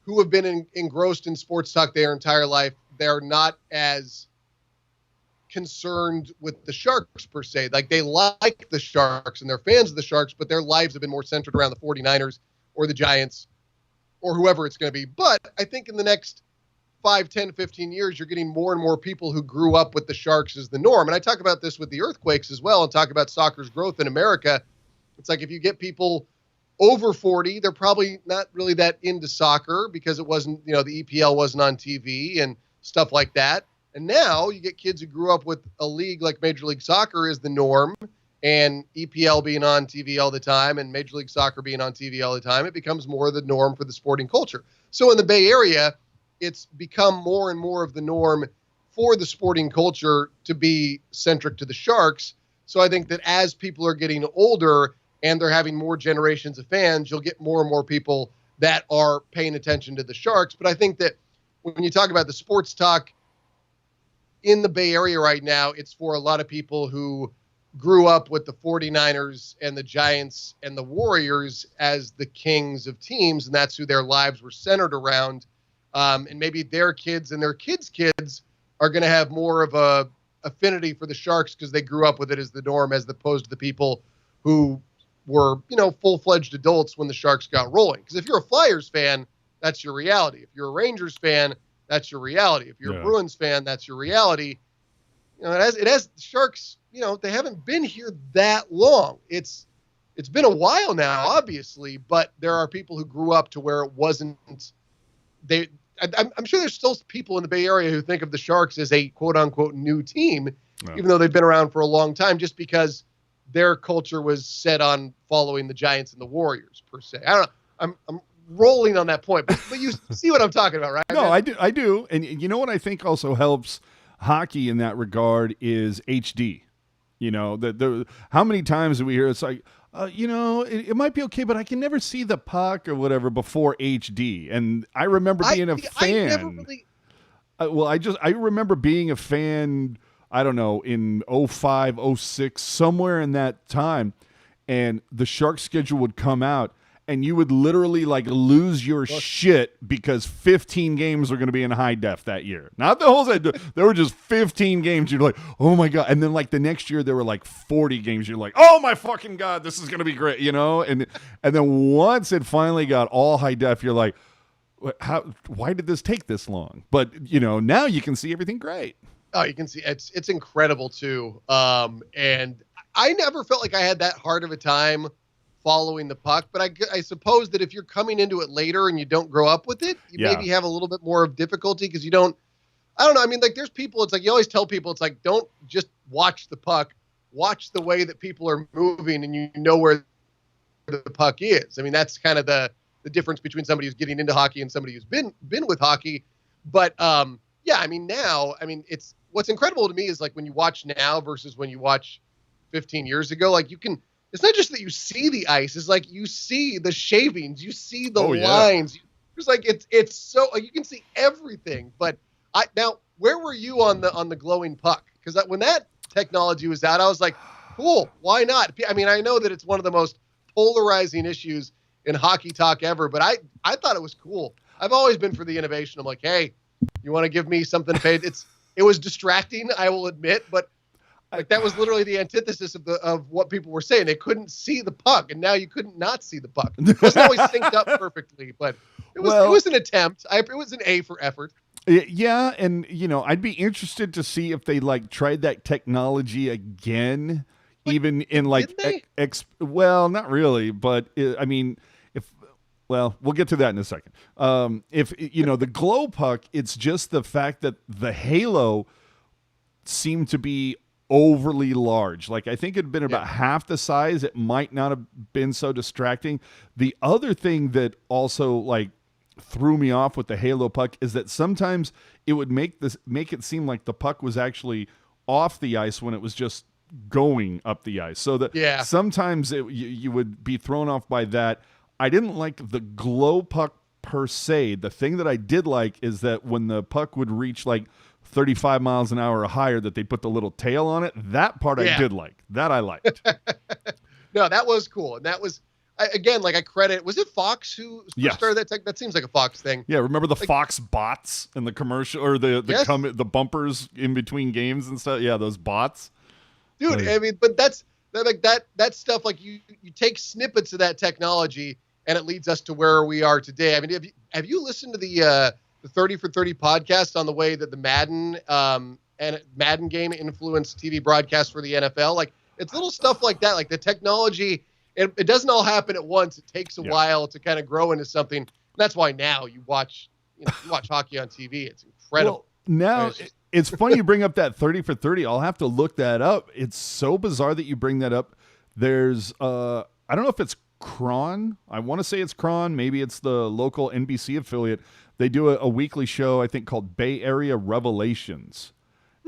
who have been engrossed in sports talk their entire life, they're not as concerned with the Sharks per se. Like they like the Sharks and they're fans of the Sharks, but their lives have been more centered around the 49ers or the Giants or whoever it's going to be. But I think in the next 5, 10, 15 years, you're getting more and more people who grew up with the Sharks as the norm. And I talk about this with the Earthquakes as well, and talk about soccer's growth in America. It's like if you get people over 40, they're probably not really that into soccer because it wasn't, the EPL wasn't on TV and stuff like that. And now you get kids who grew up with a league like Major League Soccer is the norm, and EPL being on TV all the time and Major League Soccer being on TV all the time. It becomes more the norm for the sporting culture. So in the Bay Area, it's become more and more of the norm for the sporting culture to be centric to the Sharks. So I think that as people are getting older and they're having more generations of fans, you'll get more and more people that are paying attention to the Sharks. But I think that when you talk about the sports talk in the Bay Area right now, it's for a lot of people who grew up with the 49ers and the Giants and the Warriors as the kings of teams, and that's who their lives were centered around. And maybe their kids and their kids' kids are going to have more of a affinity for the Sharks because they grew up with it as the norm, as opposed to the people who were, full-fledged adults when the Sharks got rolling. Because if you're a Flyers fan, that's your reality. If you're a Rangers fan, that's your reality. If you're a Bruins fan, that's your reality. It has the Sharks, they haven't been here that long. It's been a while now, obviously, but there are people who grew up to where it wasn't. I'm sure there's still people in the Bay Area who think of the Sharks as a quote unquote new team, even though they've been around for a long time, just because their culture was set on following the Giants and the Warriors per se. I don't know. I'm rolling on that point, but you see what I'm talking about, right? No, man? I do. And you know what I think also helps hockey in that regard is HD. The how many times do we hear it's like, It might be okay, but I can never see the puck or whatever before HD. And I remember being a fan. I never really. I remember being a fan, I don't know, in '05, '06, somewhere in that time, and the Sharks schedule would come out, and you would literally like lose your shit because 15 games were going to be in high def that year. Not the whole thing. There were just 15 games. You're like, oh my God. And then like the next year there were like 40 games. You're like, oh my fucking God, this is going to be great, And then once it finally got all high def, you're like, why did this take this long? But now you can see everything great. Oh, you can see it's incredible too. And I never felt like I had that hard of a time following the puck, but I suppose that if you're coming into it later and you don't grow up with it, you maybe have a little bit more of difficulty because I don't know. I mean, like there's people, it's like, you always tell people, it's like, don't just watch the puck, watch the way that people are moving and you know where the puck is. I mean, that's kind of the difference between somebody who's getting into hockey and somebody who's been with hockey. But I mean, now, I mean, it's what's incredible to me is like when you watch now versus when you watch 15 years ago, like it's not just that you see the ice, it's like you see the shavings, you see the lines. Yeah. It's like it's so you can see everything. But now where were you on the glowing puck? Because when that technology was out, I was like, cool, why not? I mean, I know that it's one of the most polarizing issues in hockey talk ever, but I thought it was cool. I've always been for the innovation. I'm like, hey, you want to give me something to pay? It was distracting, I will admit, but like that was literally the antithesis of what people were saying. They couldn't see the puck, and now you couldn't not see the puck. It wasn't always synced up perfectly, but it was an attempt. It was an A for effort. Yeah, and I'd be interested to see if they like tried that technology again, but even in like well, not really, but I mean, we'll get to that in a second. If the glow puck, it's just the fact that the halo seemed to be overly large. Like I think it'd been about half the size. It might not have been so distracting. The other thing that also like threw me off with the halo puck is that sometimes it would make it seem like the puck was actually off the ice when it was just going up the ice. So that sometimes you would be thrown off by that. I didn't like the glow puck per se. The thing that I did like is that when the puck would reach like 35 miles an hour or higher, that they put the little tail on it. That part I did like. That I liked. No, that was cool. And that was, again, like I credit, was it Fox who started that tech? That seems like a Fox thing. Yeah, remember the Fox bots in the commercial or the bumpers in between games and stuff? Yeah, those bots. Dude, I mean, but that's that stuff, like you take snippets of that technology and it leads us to where we are today. I mean, have you listened to the 30 for 30 podcast on the way that the Madden game influenced TV broadcasts for the NFL? Like it's little stuff like that, like the technology, it doesn't all happen at once. It takes a while to kind of grow into something. And that's why now you watch hockey on TV. It's incredible. Well, now it's funny you bring up that 30 for 30. I'll have to look that up. It's so bizarre that you bring that up. There's I don't know if it's Kron. I want to say it's Kron. Maybe it's the local NBC affiliate. They do a weekly show, I think, called Bay Area Revelations.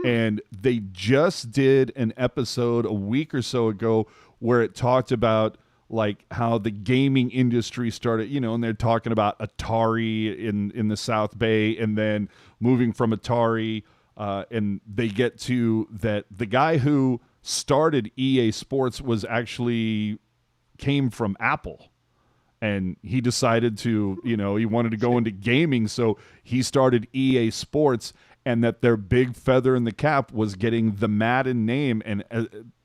And they just did an episode a week or so ago where it talked about like how the gaming industry started, and they're talking about Atari in the South Bay and then moving from Atari. And they get to that the guy who started EA Sports came from Apple. And he decided to, he wanted to go into gaming, so he started EA Sports, and that their big feather in the cap was getting the Madden name. And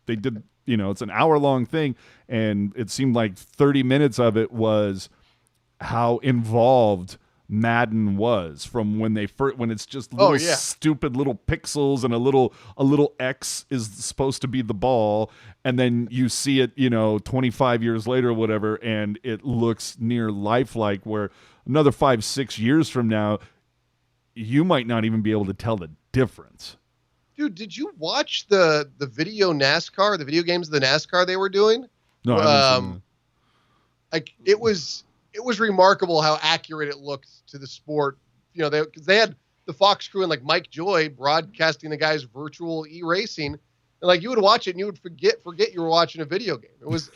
they did, it's an hour-long thing, and it seemed like 30 minutes of it was how involved Madden was from when it's just little stupid little pixels and a little X is supposed to be the ball, and then you see it 25 years later or whatever, and it looks near lifelike, where another 5-6 years from now you might not even be able to tell the difference. Dude, did you watch the video games of the NASCAR they were doing? No, I haven't seen that. Like it was remarkable how accurate it looked to the sport. Because they had the Fox crew and like Mike Joy broadcasting the guy's virtual e-racing, and like you would watch it and you would forget you were watching a video game. It was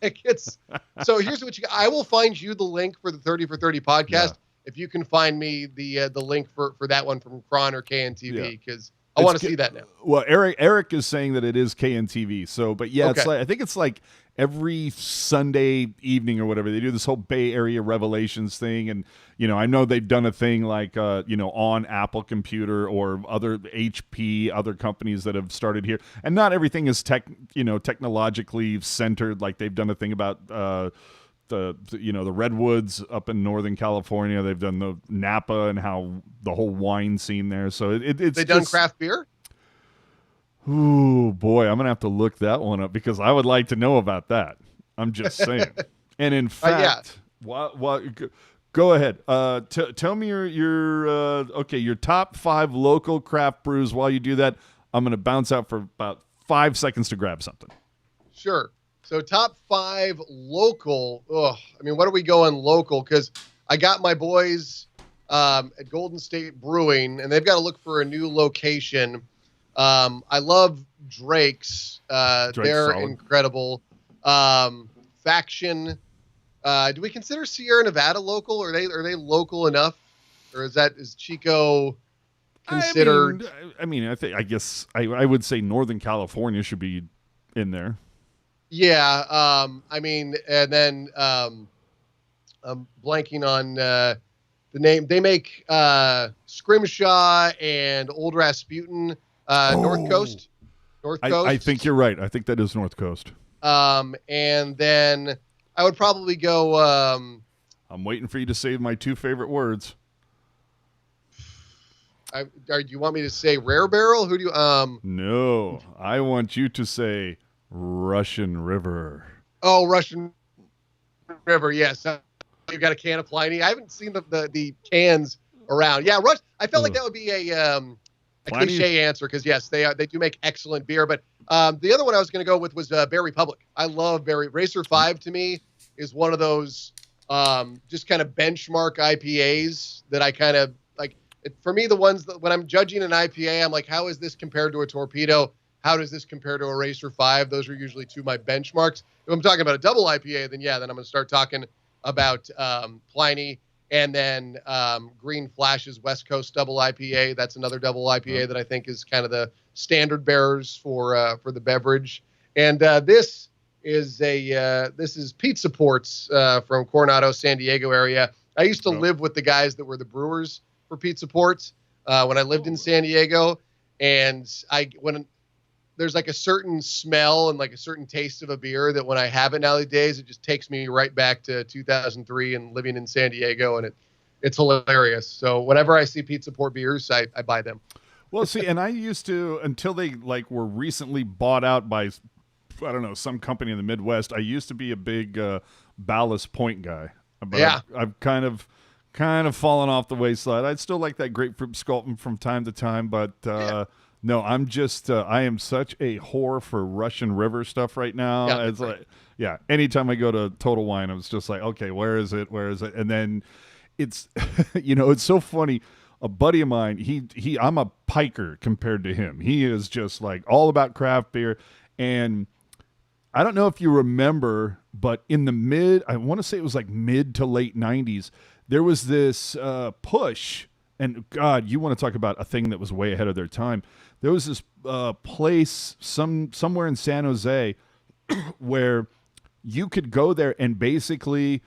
Like it's so here's what I will find you the link for the 30 for 30 podcast. Yeah. If you can find me the link for that one from Kron or KNTV, because I It's want to see that now. Well, Eric is saying that it is KNTV. So, but yeah, Okay. it's like, I think it's like every Sunday evening or whatever, they do this whole Bay Area Revelations thing. And, I know they've done a thing like, on Apple Computer or other HP, other companies that have started here. And not everything is technologically centered. Like they've done a thing about, the redwoods up in Northern California. They've done the Napa and how the whole wine scene there. So it's they done craft beer. Ooh, boy, I'm gonna have to look that one up because I would like to know about that. I'm just saying. And in fact, go ahead. Tell me your top 5 local craft brews. While you do that, I'm gonna bounce out for about 5 seconds to grab something. Sure. So top 5 local. What are we going local? Because I got my boys at Golden State Brewing, and they've got to look for a new location. I love Drake's. They're solid. incredible. Faction. Do we consider Sierra Nevada local? Are they local enough, or is Chico considered? I guess I would say Northern California should be in there. Yeah, and then I'm blanking on the name. They make Scrimshaw and Old Rasputin, North Coast. I think you're right. I think that is North Coast. And then I would probably go. I'm waiting for you to say my 2 favorite words. Do you want me to say Rare Barrel? Who do you? No, I want you to say Russian River. Oh, Russian River. Yes. You've got a can of Pliny. I haven't seen the cans around. Yeah. I felt like that would be a cliche answer. Cause yes, they do make excellent beer, but, the other one I was going to go with was, Bear Republic. I love Racer 5 to me is one of those, just kind of benchmark IPAs that I kind of like. For me, the ones that when I'm judging an IPA, I'm like, how is this compared to a Torpedo? How does this compare to a Racer 5? Those are usually 2 of my benchmarks. If I'm talking about a double IPA, then I'm going to start talking about Pliny, and then Green Flash's West Coast double IPA. That's another double IPA that I think is kind of the standard bearers for the beverage. And this is Pizza Ports from Coronado, San Diego area. I used to live with the guys that were the brewers for Pizza Ports when I lived in San Diego, and when there's like a certain smell and like a certain taste of a beer that when I have it nowadays, it just takes me right back to 2003 and living in San Diego, and it's hilarious. So whenever I see Pizza Port beers, I buy them. Well, see, and I used to, until they were recently bought out by, I don't know, some company in the Midwest. I used to be a big Ballast Point guy, but Yeah. I've kind of fallen off the wayside. I'd still like that grapefruit sculpin from time to time, but no, I'm just I am such a whore for Russian River stuff right now. Yeah, it's like, anytime I go to Total Wine, I was just like, okay, where is it? And then it's it's so funny. A buddy of mine, I'm a piker compared to him. He is just like all about craft beer. And I don't know if you remember, but in the I want to say it was like mid to late 90s, there was this push. And God, you want to talk about a thing that was way ahead of their time. There was this place somewhere in San Jose where you could go there and basically,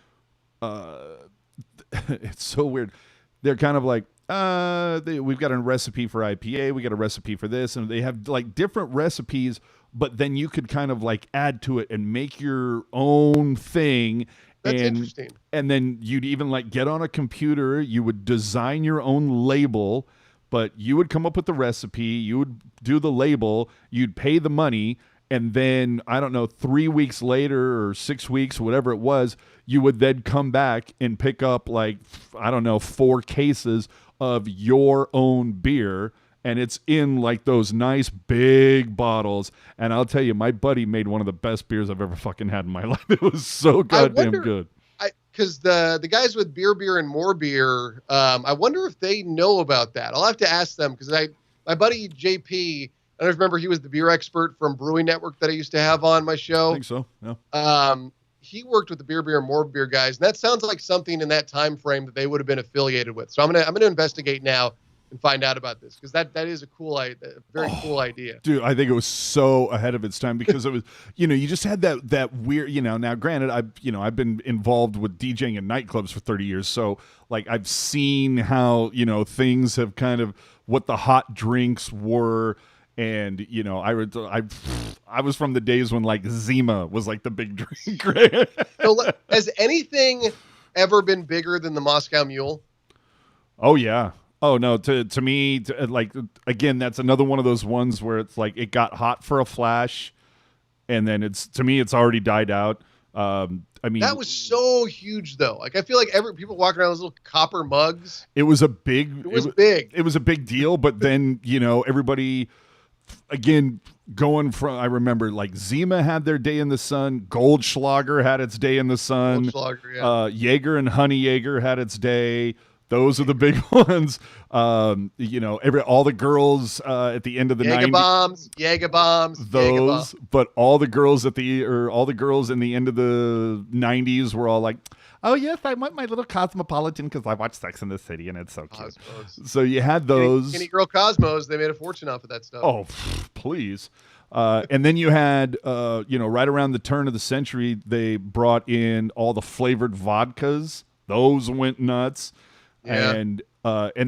it's so weird. They're kind of like, we've got a recipe for IPA, we got a recipe for this, and they have like different recipes, but then you could kind of like add to it and make your own thing. That's interesting. And then you'd even like get on a computer, you would design your own label, but you would come up with the recipe, you would do the label, you'd pay the money, and then, I don't know, 3 weeks later or 6 weeks, whatever it was, you would then come back and pick up like, I don't know, 4 cases of your own beer. And it's in like those nice big bottles. And I'll tell you, my buddy made one of the best beers I've ever fucking had in my life. It was so goddamn good. Because the guys with Beer and More Beer, I wonder if they know about that. I'll have to ask them, because my buddy JP, I don't remember, he was the beer expert from Brewing Network that I used to have on my show. I think so, yeah. he worked with the Beer and More Beer guys, and that sounds like something in that time frame that they would have been affiliated with. So I'm gonna investigate now and find out about this, because that is a very cool idea. Dude, I think it was so ahead of its time, because it was, you just had that weird, now granted, I've been involved with DJing in nightclubs for 30 years. So like I've seen how, things have kind of, what the hot drinks were. And, I was from the days when like Zima was like the big drink. Right? So, has anything ever been bigger than the Moscow Mule? Oh yeah. Oh no, to me, like, again, that's another one of those ones where it's like it got hot for a flash, and then to me it's already died out. I mean, that was so huge though. Like I feel like people walking around with those little copper mugs. It was big. It was a big deal, but then everybody, again, going from, I remember like Zima had their day in the sun, Goldschlager had its day in the sun, Jaeger and Honey Jaeger had its day. Those are the big ones. All the girls at the end of the '90s, Jaeger bombs, those. But all the girls in the end of the '90s were all like, "Oh yes, I want my little Cosmopolitan because I watch Sex in the City and it's so cute." Cosmos. So you had those. Skinny Girl Cosmos. They made a fortune off of that stuff. Oh, please. And then you had, right around the turn of the century, they brought in all the flavored vodkas. Those went nuts. Yeah. And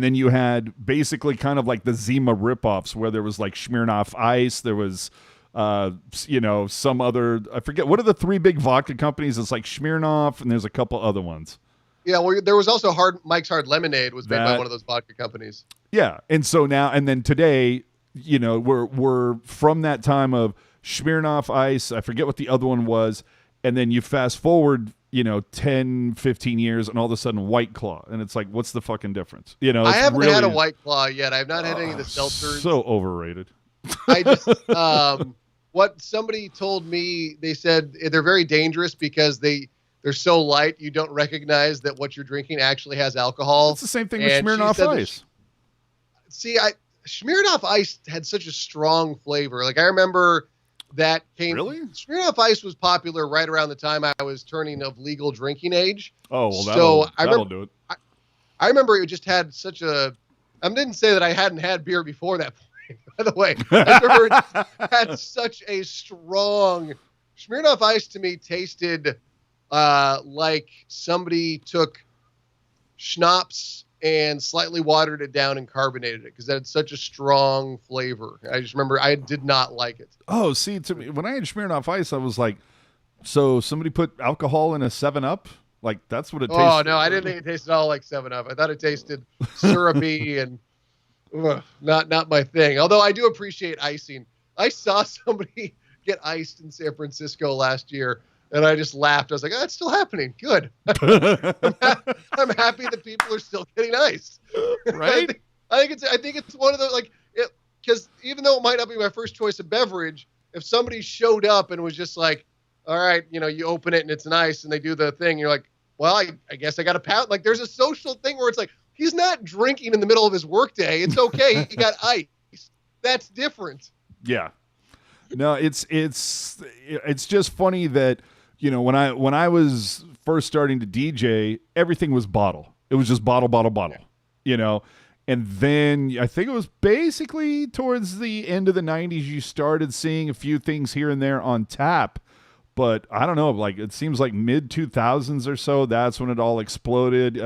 then you had basically kind of like the Zima ripoffs, where there was like Smirnoff Ice. There was, some other, I forget, what are the three big vodka companies? It's like Smirnoff, and there's a couple other ones. Yeah, well, there was also Mike's Hard Lemonade was made by one of those vodka companies. Yeah, and so now, and then today, we're from that time of Smirnoff Ice. I forget what the other one was. And then you fast forward, 10, 15 years, and all of a sudden White Claw. And it's like, what's the fucking difference? I haven't had a White Claw yet. I've not had any of the seltzers. So overrated. I just, what somebody told me, they said they're very dangerous because they're so light, you don't recognize that what you're drinking actually has alcohol. It's the same thing with Smirnoff Ice. Smirnoff Ice had such a strong flavor. Like I remember that came. Really? Smirnoff Ice was popular right around the time I was turning of legal drinking age. Oh, well, that'll do it. I remember it just had such a. I didn't say that I hadn't had beer before that point. By the way, I remember it had such a strong. Smirnoff Ice to me tasted like somebody took schnapps and slightly watered it down and carbonated it, because that had such a strong flavor. I just remember I did not like it. Oh, see, to me, when I had Smirnoff Ice, I was like, so somebody put alcohol in a 7-Up? Like, that's what it tasted. Oh, no, I didn't think it tasted all like 7-Up. I thought it tasted syrupy and not my thing. Although I do appreciate icing. I saw somebody get iced in San Francisco last year, and I just laughed. I was like, oh, it's still happening. Good. I'm happy that people are still getting iced. Right? I think it's one of the, because even though it might not be my first choice of beverage, if somebody showed up and was just like, all right, you open it and it's nice, and they do the thing, you're like, well, I guess I got a pound. Like, there's a social thing where it's like, he's not drinking in the middle of his workday. It's okay. He got iced. That's different. Yeah. No, it's just funny that, when I was first starting to DJ, everything was bottle. It was just bottle. And then I think it was basically towards the end of the 90s, you started seeing a few things here and there on tap. But I don't know, like it seems like mid 2000s or so, that's when it all exploded.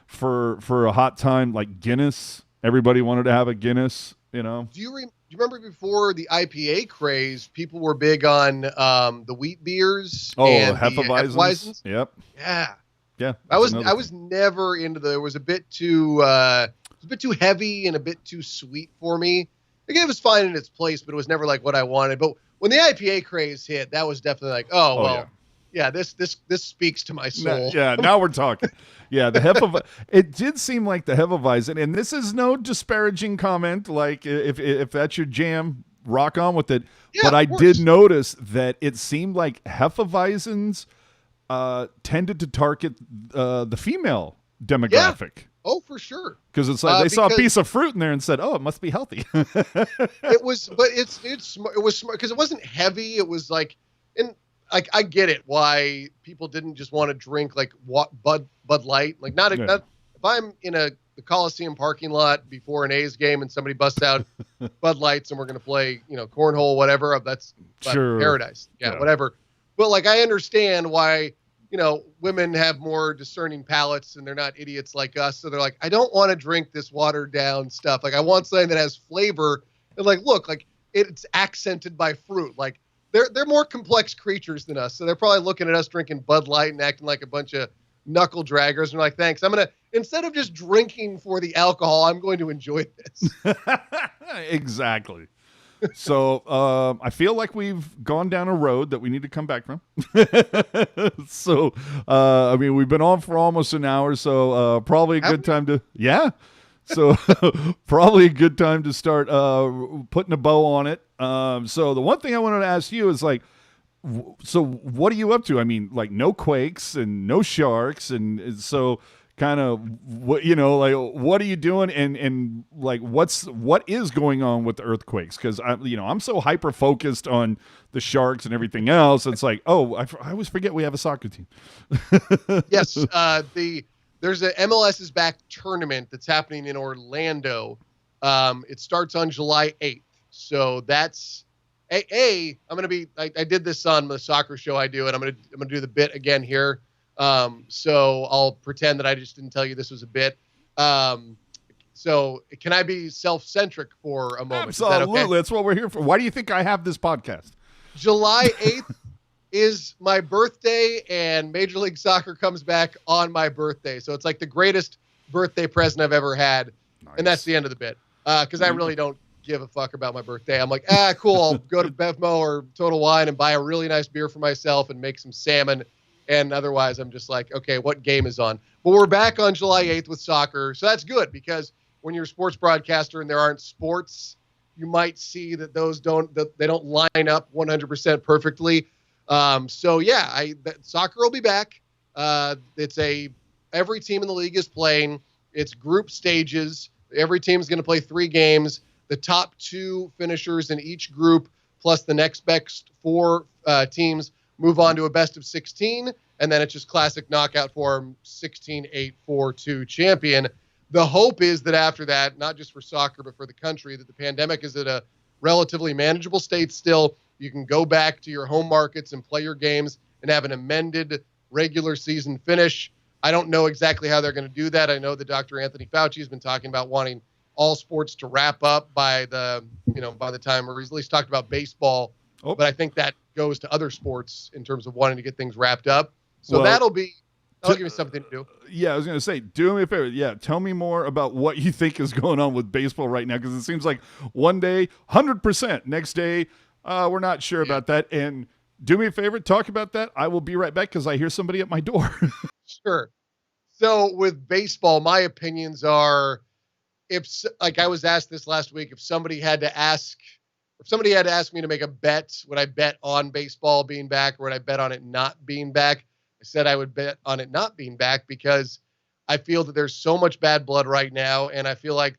For a hot time, like Guinness, everybody wanted to have a Guinness, Do you remember before the IPA craze, people were big on the wheat beers? Oh, and Hefeweizens. Yep. Yeah. I was never into it was a bit too heavy and a bit too sweet for me. Again, it was fine in its place, but it was never like what I wanted. But when the IPA craze hit, that was definitely like, this speaks to my soul. Now we're talking. Yeah, it did seem like the Hefeweizen, and this is no disparaging comment. Like, if that's your jam, rock on with it. Yeah, but I did notice that it seemed like Hefeweizens tended to target the female demographic. Yeah. Oh, for sure. Because it's like they saw a piece of fruit in there and said, "Oh, it must be healthy." It was smart because it wasn't heavy. It was like, and I get it why people didn't just want to drink like Bud Light. Like not if I'm in the Coliseum parking lot before an A's game and somebody busts out Bud Lights and we're going to play, cornhole, whatever, that's sure. paradise. Yeah, whatever. But like, I understand why, women have more discerning palates and they're not idiots like us. So they're like, I don't want to drink this watered down stuff. Like I want something that has flavor and like, look, like it's accented by fruit. Like they're more complex creatures than us. So they're probably looking at us drinking Bud Light and acting like a bunch of knuckle draggers. And we're like, thanks. Instead of just drinking for the alcohol, I'm going to enjoy this. Exactly. So I feel like we've gone down a road that we need to come back from. So, we've been on for almost an hour, so probably a good time to, So probably a good time to start putting a bow on it. So the one thing I wanted to ask you is like, so what are you up to? I mean, like no quakes and no sharks. And so kind of what, what are you doing? And like, what is going on with the earthquakes? Cause I'm so hyper focused on the sharks and everything else. It's like, oh, I always forget we have a soccer team. Yes. There's a MLS is Back tournament that's happening in Orlando. It starts on July 8th. So that's I'm going to be, I did this on the soccer show I do, and I'm going to do the bit again here. So I'll pretend that I just didn't tell you this was a bit. So can I be self-centric for a moment? Absolutely. Is that okay? That's what we're here for. Why do you think I have this podcast? July 8th is my birthday, and Major League Soccer comes back on my birthday. So it's like the greatest birthday present I've ever had. Nice. And that's the end of the bit. Because I really don't give a fuck about my birthday. I'm like, cool. I'll go to Bevmo or Total Wine and buy a really nice beer for myself and make some salmon. And otherwise, I'm just like, okay, what game is on? But we're back on July 8th with soccer. So that's good, because when you're a sports broadcaster and there aren't sports, you might see that they don't line up 100% perfectly. Soccer will be back. Every team in the league is playing. It's group stages. Every team is going to play 3 games. The top 2 finishers in each group, plus the next best 4 teams, move on to a best of 16, and then it's just classic knockout form, 16-8-4-2 champion. The hope is that after that, not just for soccer, but for the country, that the pandemic is at a relatively manageable state still. You can go back to your home markets and play your games and have an amended regular season finish. I don't know exactly how they're going to do that. I know that Dr. Anthony Fauci has been talking about wanting all sports to wrap up by the time, or he's at least talked about baseball. But I think that goes to other sports in terms of wanting to get things wrapped up. So that'll give me something to do. Yeah, I was going to say, do me a favor. Yeah, tell me more about what you think is going on with baseball right now, because it seems like one day, 100%. Next day, we're not sure about that. And do me a favor, talk about that. I will be right back because I hear somebody at my door. Sure. So with baseball, my opinions are, I was asked this last week, if somebody had to ask me to make a bet, would I bet on baseball being back or would I bet on it not being back? I said I would bet on it not being back because I feel that there's so much bad blood right now. And I feel like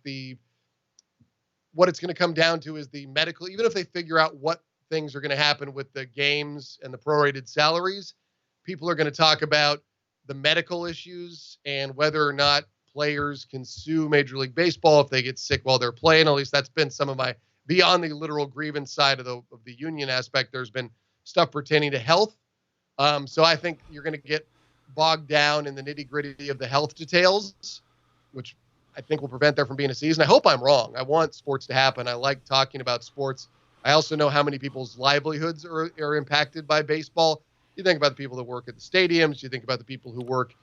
what it's going to come down to is the medical, even if they figure out what things are going to happen with the games and the prorated salaries, people are going to talk about the medical issues and whether or not players can sue Major League Baseball if they get sick while they're playing. At least that's been some of my, beyond the literal grievance side of the union aspect, there's been stuff pertaining to health. So I think you're going to get bogged down in the nitty gritty of the health details, which I think will prevent there from being a season. I hope I'm wrong. I want sports to happen. I like talking about sports. I also know how many people's livelihoods are impacted by baseball. You think about the people that work at the stadiums. You think about the people who work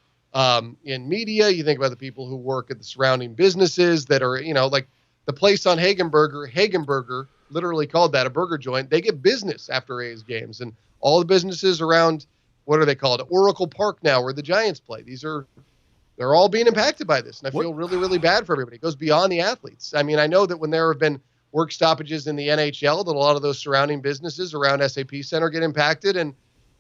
in media. You think about the people who work at the surrounding businesses that are, like the place on Hagenberger, literally called that, a burger joint. They get business after A's games, and all the businesses around, what are they called? Oracle Park now, where the Giants play. They're all being impacted by this. And I feel really, really bad for everybody. It goes beyond the athletes. I mean, I know that when there have been work stoppages in the NHL, that a lot of those surrounding businesses around SAP Center get impacted. And,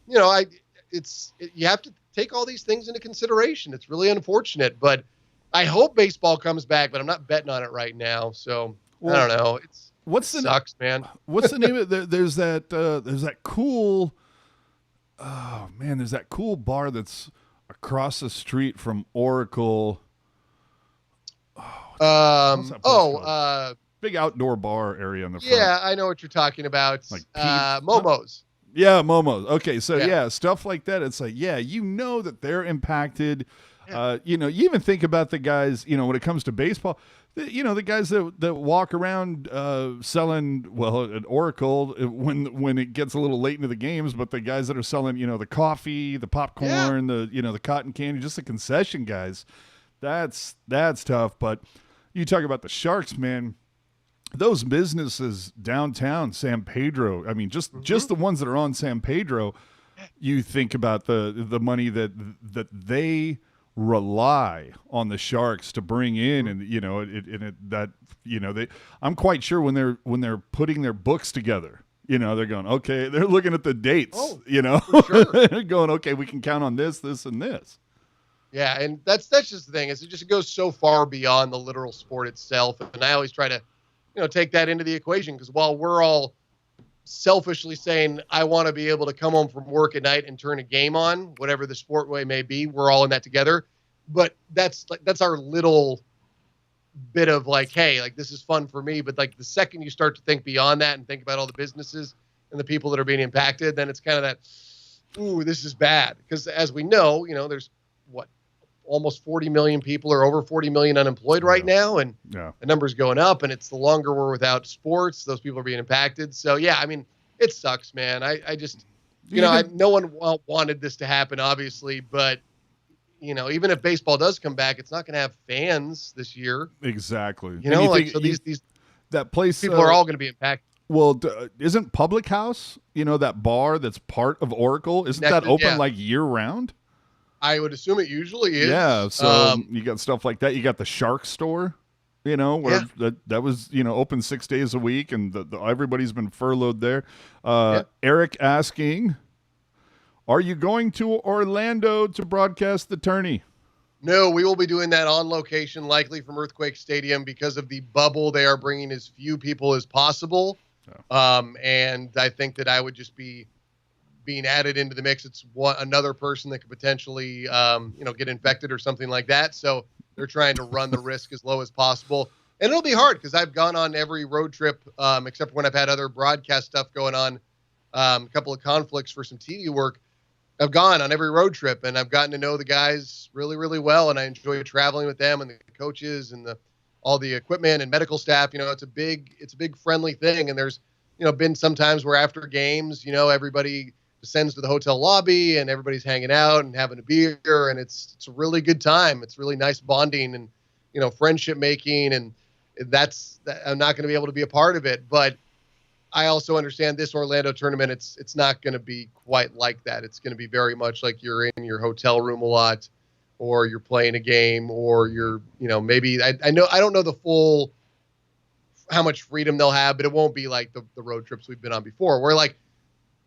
you have to take all these things into consideration. It's really unfortunate, but I hope baseball comes back, but I'm not betting on it right now. So I don't know. Sucks, man. What's the name of it? There's that cool Oh man, there's that cool bar that's across the street from Oracle. What's that place called? Big outdoor bar area in the front. Yeah, I know what you're talking about. Like Pete's? Momo's. Yeah, Momo's. Okay, so Yeah. stuff like that. It's like, you know that they're impacted. Yeah. You even think about the guys, when it comes to baseball, the guys that walk around selling, at Oracle when it gets a little late into the games, but the guys that are selling, the coffee, the popcorn, the cotton candy, just the concession guys. That's tough. But you talk about the Sharks, man. Those businesses downtown San Pedro, I mean, just the ones that are on San Pedro, you think about the money that they rely on the Sharks to bring in, and I'm quite sure when they're putting their books together, they're going, okay, they're looking at the dates, for sure. They're going, okay, we can count on this, and this. Yeah, and that's just the thing, is it goes so far beyond the literal sport itself, and I always try to take that into the equation, because while we're all selfishly saying, I want to be able to come home from work at night and turn a game on, whatever the sport way may be, we're all in that together. But that's our little bit of like, hey, like, this is fun for me. But like, the second you start to think beyond that and think about all the businesses and the people that are being impacted, then it's kind of that, ooh, this is bad. Because as we know, there's almost 40 million people, or over 40 million unemployed right now. And the number's going up, and it's the longer we're without sports, those people are being impacted. So yeah, I mean, it sucks, man. I just, no one wanted this to happen, obviously, but even if baseball does come back, it's not going to have fans this year. Exactly. These that place, people are all going to be impacted. Well, isn't Public House, that bar that's part of Oracle, isn't that open like year round? I would assume it usually is. Yeah, so you got stuff like that. You got the Shark Store, where that was, open 6 days a week, and everybody's been furloughed there. Eric asking, are you going to Orlando to broadcast the tourney? No, we will be doing that on location, likely from Earthquake Stadium, because of the bubble. They are bringing as few people as possible. And I think that I would just be being added into the mix. It's another person that could potentially, get infected or something like that. So they're trying to run the risk as low as possible. And it'll be hard, because I've gone on every road trip, except for when I've had other broadcast stuff going on, a couple of conflicts for some TV work. I've gone on every road trip, and I've gotten to know the guys really, really well. And I enjoy traveling with them and the coaches and all the equipment and medical staff. It's a big friendly thing. And there's, been some times where after games, everybody descends to the hotel lobby and everybody's hanging out and having a beer, and it's a really good time. It's really nice bonding and, friendship making. And I'm not going to be able to be a part of it, but I also understand this Orlando tournament. It's not going to be quite like that. It's going to be very much like you're in your hotel room a lot, or you're playing a game, or you're, maybe I don't know the full, how much freedom they'll have, but it won't be like the road trips we've been on before, where like,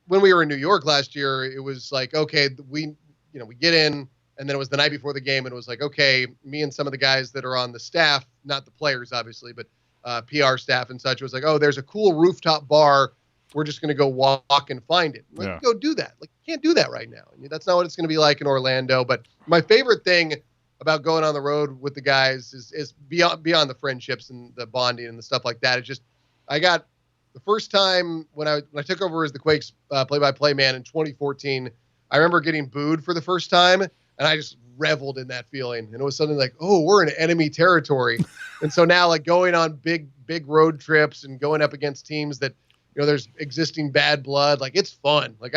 when we were in New York last year, it was like, okay, we get in, and then it was the night before the game, and it was like, okay, me and some of the guys that are on the staff, not the players, obviously, but PR staff and such, was like, oh, there's a cool rooftop bar. We're just going to go walk and find it. Like, go do that. Like, you can't do that right now. That's not what it's going to be like in Orlando. But my favorite thing about going on the road with the guys is beyond the friendships and the bonding and the stuff like that. It's just, I got the first time when I took over as the Quakes play-by-play man in 2014, I remember getting booed for the first time, and I just reveled in that feeling. And it was something like, oh, we're in enemy territory. And so now, like, going on big road trips and going up against teams that, there's existing bad blood, like, it's fun. Like,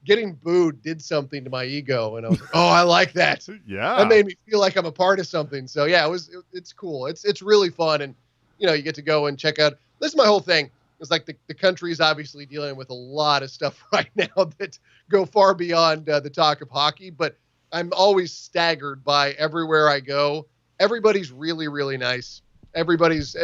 getting booed did something to my ego, and I was like, oh, I like that. Yeah. That made me feel like I'm a part of something. So yeah, it's cool. It's really fun. And, you get to go and check out, this is my whole thing. It's like the country is obviously dealing with a lot of stuff right now that go far beyond the talk of hockey, but I'm always staggered by everywhere I go. Everybody's really, really nice. Everywhere is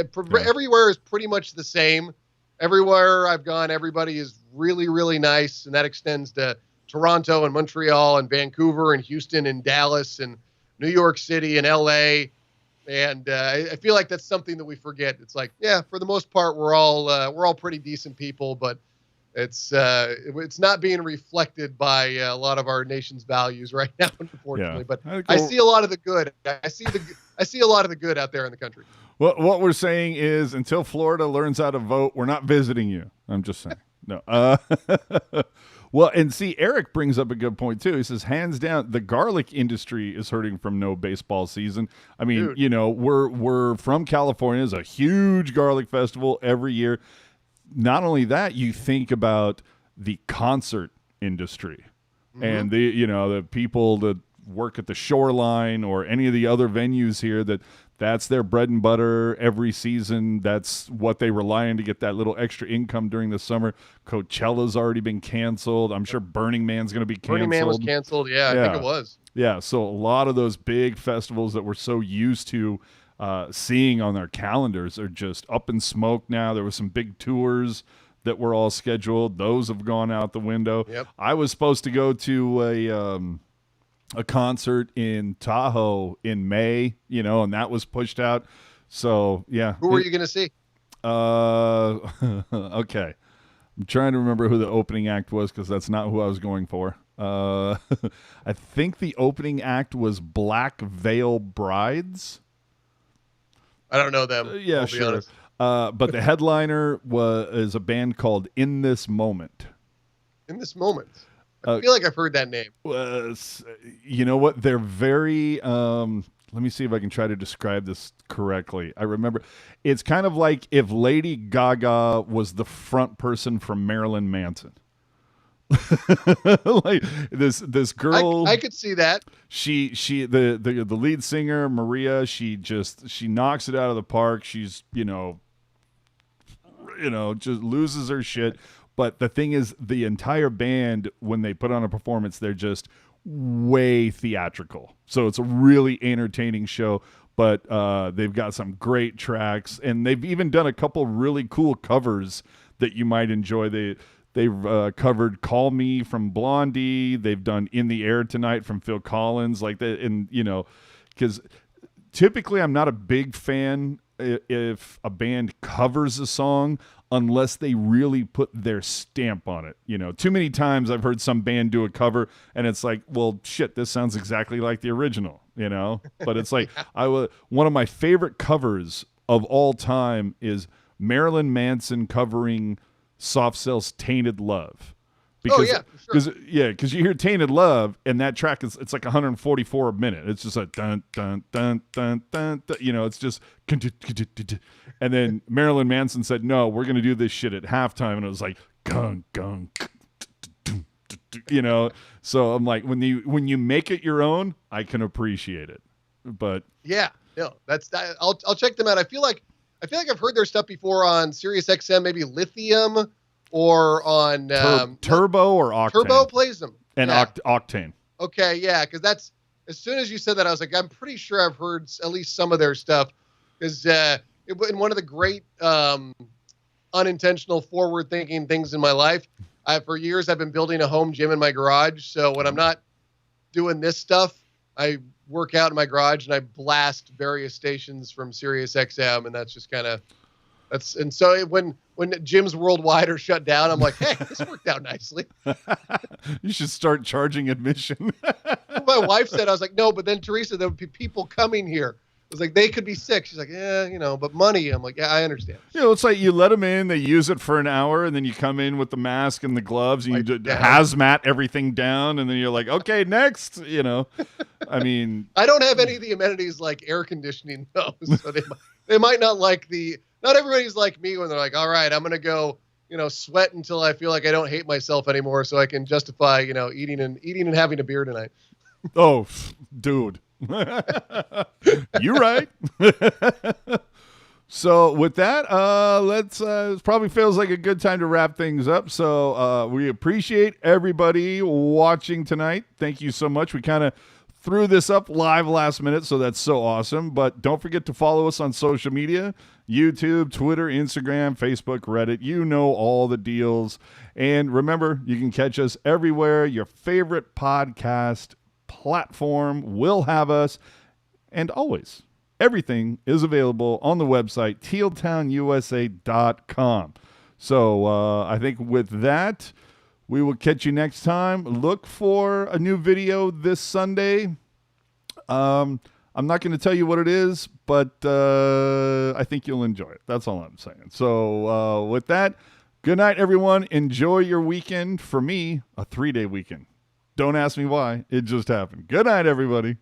pretty much the same. Everywhere I've gone, everybody is really, really nice. And that extends to Toronto and Montreal and Vancouver and Houston and Dallas and New York City and LA. And I feel like that's something that we forget. It's like, yeah, for the most part, we're all pretty decent people, but It's not being reflected by a lot of our nation's values right now, unfortunately. Yeah. But I see a lot of the good. I see a lot of the good out there in the country. What we're saying is, until Florida learns how to vote, we're not visiting you. I'm just saying. No. Well, and see, Erik brings up a good point too. He says, hands down, the garlic industry is hurting from no baseball season. I mean, Dude. you know, we're from California. There's a huge garlic festival every year. Not only that, you think about the concert industry and the people that work at the Shoreline or any of the other venues here that's their bread and butter every season. That's what they rely on to get that little extra income during the summer. Coachella's already been canceled. I'm sure Burning Man's going to be canceled. Burning Man was canceled. Yeah, I think it was. Yeah, so a lot of those big festivals that we're so used to seeing on their calendars are just up in smoke now. There were some big tours that were all scheduled. Those have gone out the window. Yep. I was supposed to go to a concert in Tahoe in May, and that was pushed out. So, yeah. Who were you going to see? Okay. I'm trying to remember who the opening act was because that's not who I was going for. I think the opening act was Black Veil Brides. I don't know them. Yeah, I'll sure. be honest. But the headliner is a band called In This Moment. In This Moment. I feel like I've heard that name. You know what? They're very. Let me see if I can try to describe this correctly. I remember it's kind of like if Lady Gaga was the front person from Marilyn Manson. Like this girl, I could see that. The lead singer Maria, she knocks it out of the park. She's just loses her shit. But the thing is, the entire band, when they put on a performance, they're just way theatrical. So it's a really entertaining show. But they've got some great tracks, and they've even done a couple really cool covers that you might enjoy. They've covered "Call Me" from Blondie. They've done "In the Air Tonight" from Phil Collins. Like that, and because typically I'm not a big fan if a band covers a song unless they really put their stamp on it. Too many times I've heard some band do a cover and it's like, well, shit, this sounds exactly like the original, But it's like one of my favorite covers of all time is Marilyn Manson covering Soft Cell's "Tainted Love." Because, because you hear "Tainted Love" and that track it's like 144 a minute. It's just like dun dun dun dun dun, dun it's just, and then Marilyn Manson said, "No, we're gonna do this shit at halftime," and it was like gung gung, So I'm like, when you make it your own, I can appreciate it. But I'll check them out. I feel like I've heard their stuff before on Sirius XM, maybe Lithium. Or on Turbo or Octane. Turbo plays them. And Octane. Okay, yeah, because that's, as soon as you said that, I was like, I'm pretty sure I've heard at least some of their stuff. Because in one of the great unintentional forward-thinking things in my life, for years I've been building a home gym in my garage. So when I'm not doing this stuff, I work out in my garage and I blast various stations from Sirius XM, and that's just kind of... And so when gyms worldwide are shut down, I'm like, hey, this worked out nicely. You should start charging admission. My wife said, I was like, no, but then Teresa, there would be people coming here. I was like, they could be sick. She's like, yeah, but money. I'm like, yeah, I understand. It's like you let them in, they use it for an hour, and then you come in with the mask and the gloves, and you hazmat everything down, and then you're like, okay, next. I mean, I don't have any of the amenities like air conditioning though, so they might not like Not everybody's like me when they're like, all right, I'm going to go, sweat until I feel like I don't hate myself anymore so I can justify, eating and having a beer tonight. Oh, dude. You're right. So with that, it probably feels like a good time to wrap things up. So we appreciate everybody watching tonight. Thank you so much. We kind of threw this up live last minute, so that's so awesome. But don't forget to follow us on social media, YouTube, Twitter, Instagram, Facebook, Reddit. You know all the deals. And remember, you can catch us everywhere your favorite podcast platform will have us. And always, everything is available on the website, tealtownusa.com. So I think with that, we will catch you next time. Look for a new video this Sunday. I'm not going to tell you what it is, but I think you'll enjoy it. That's all I'm saying. So with that, good night, everyone. Enjoy your weekend. For me, a 3-day weekend. Don't ask me why. It just happened. Good night, everybody.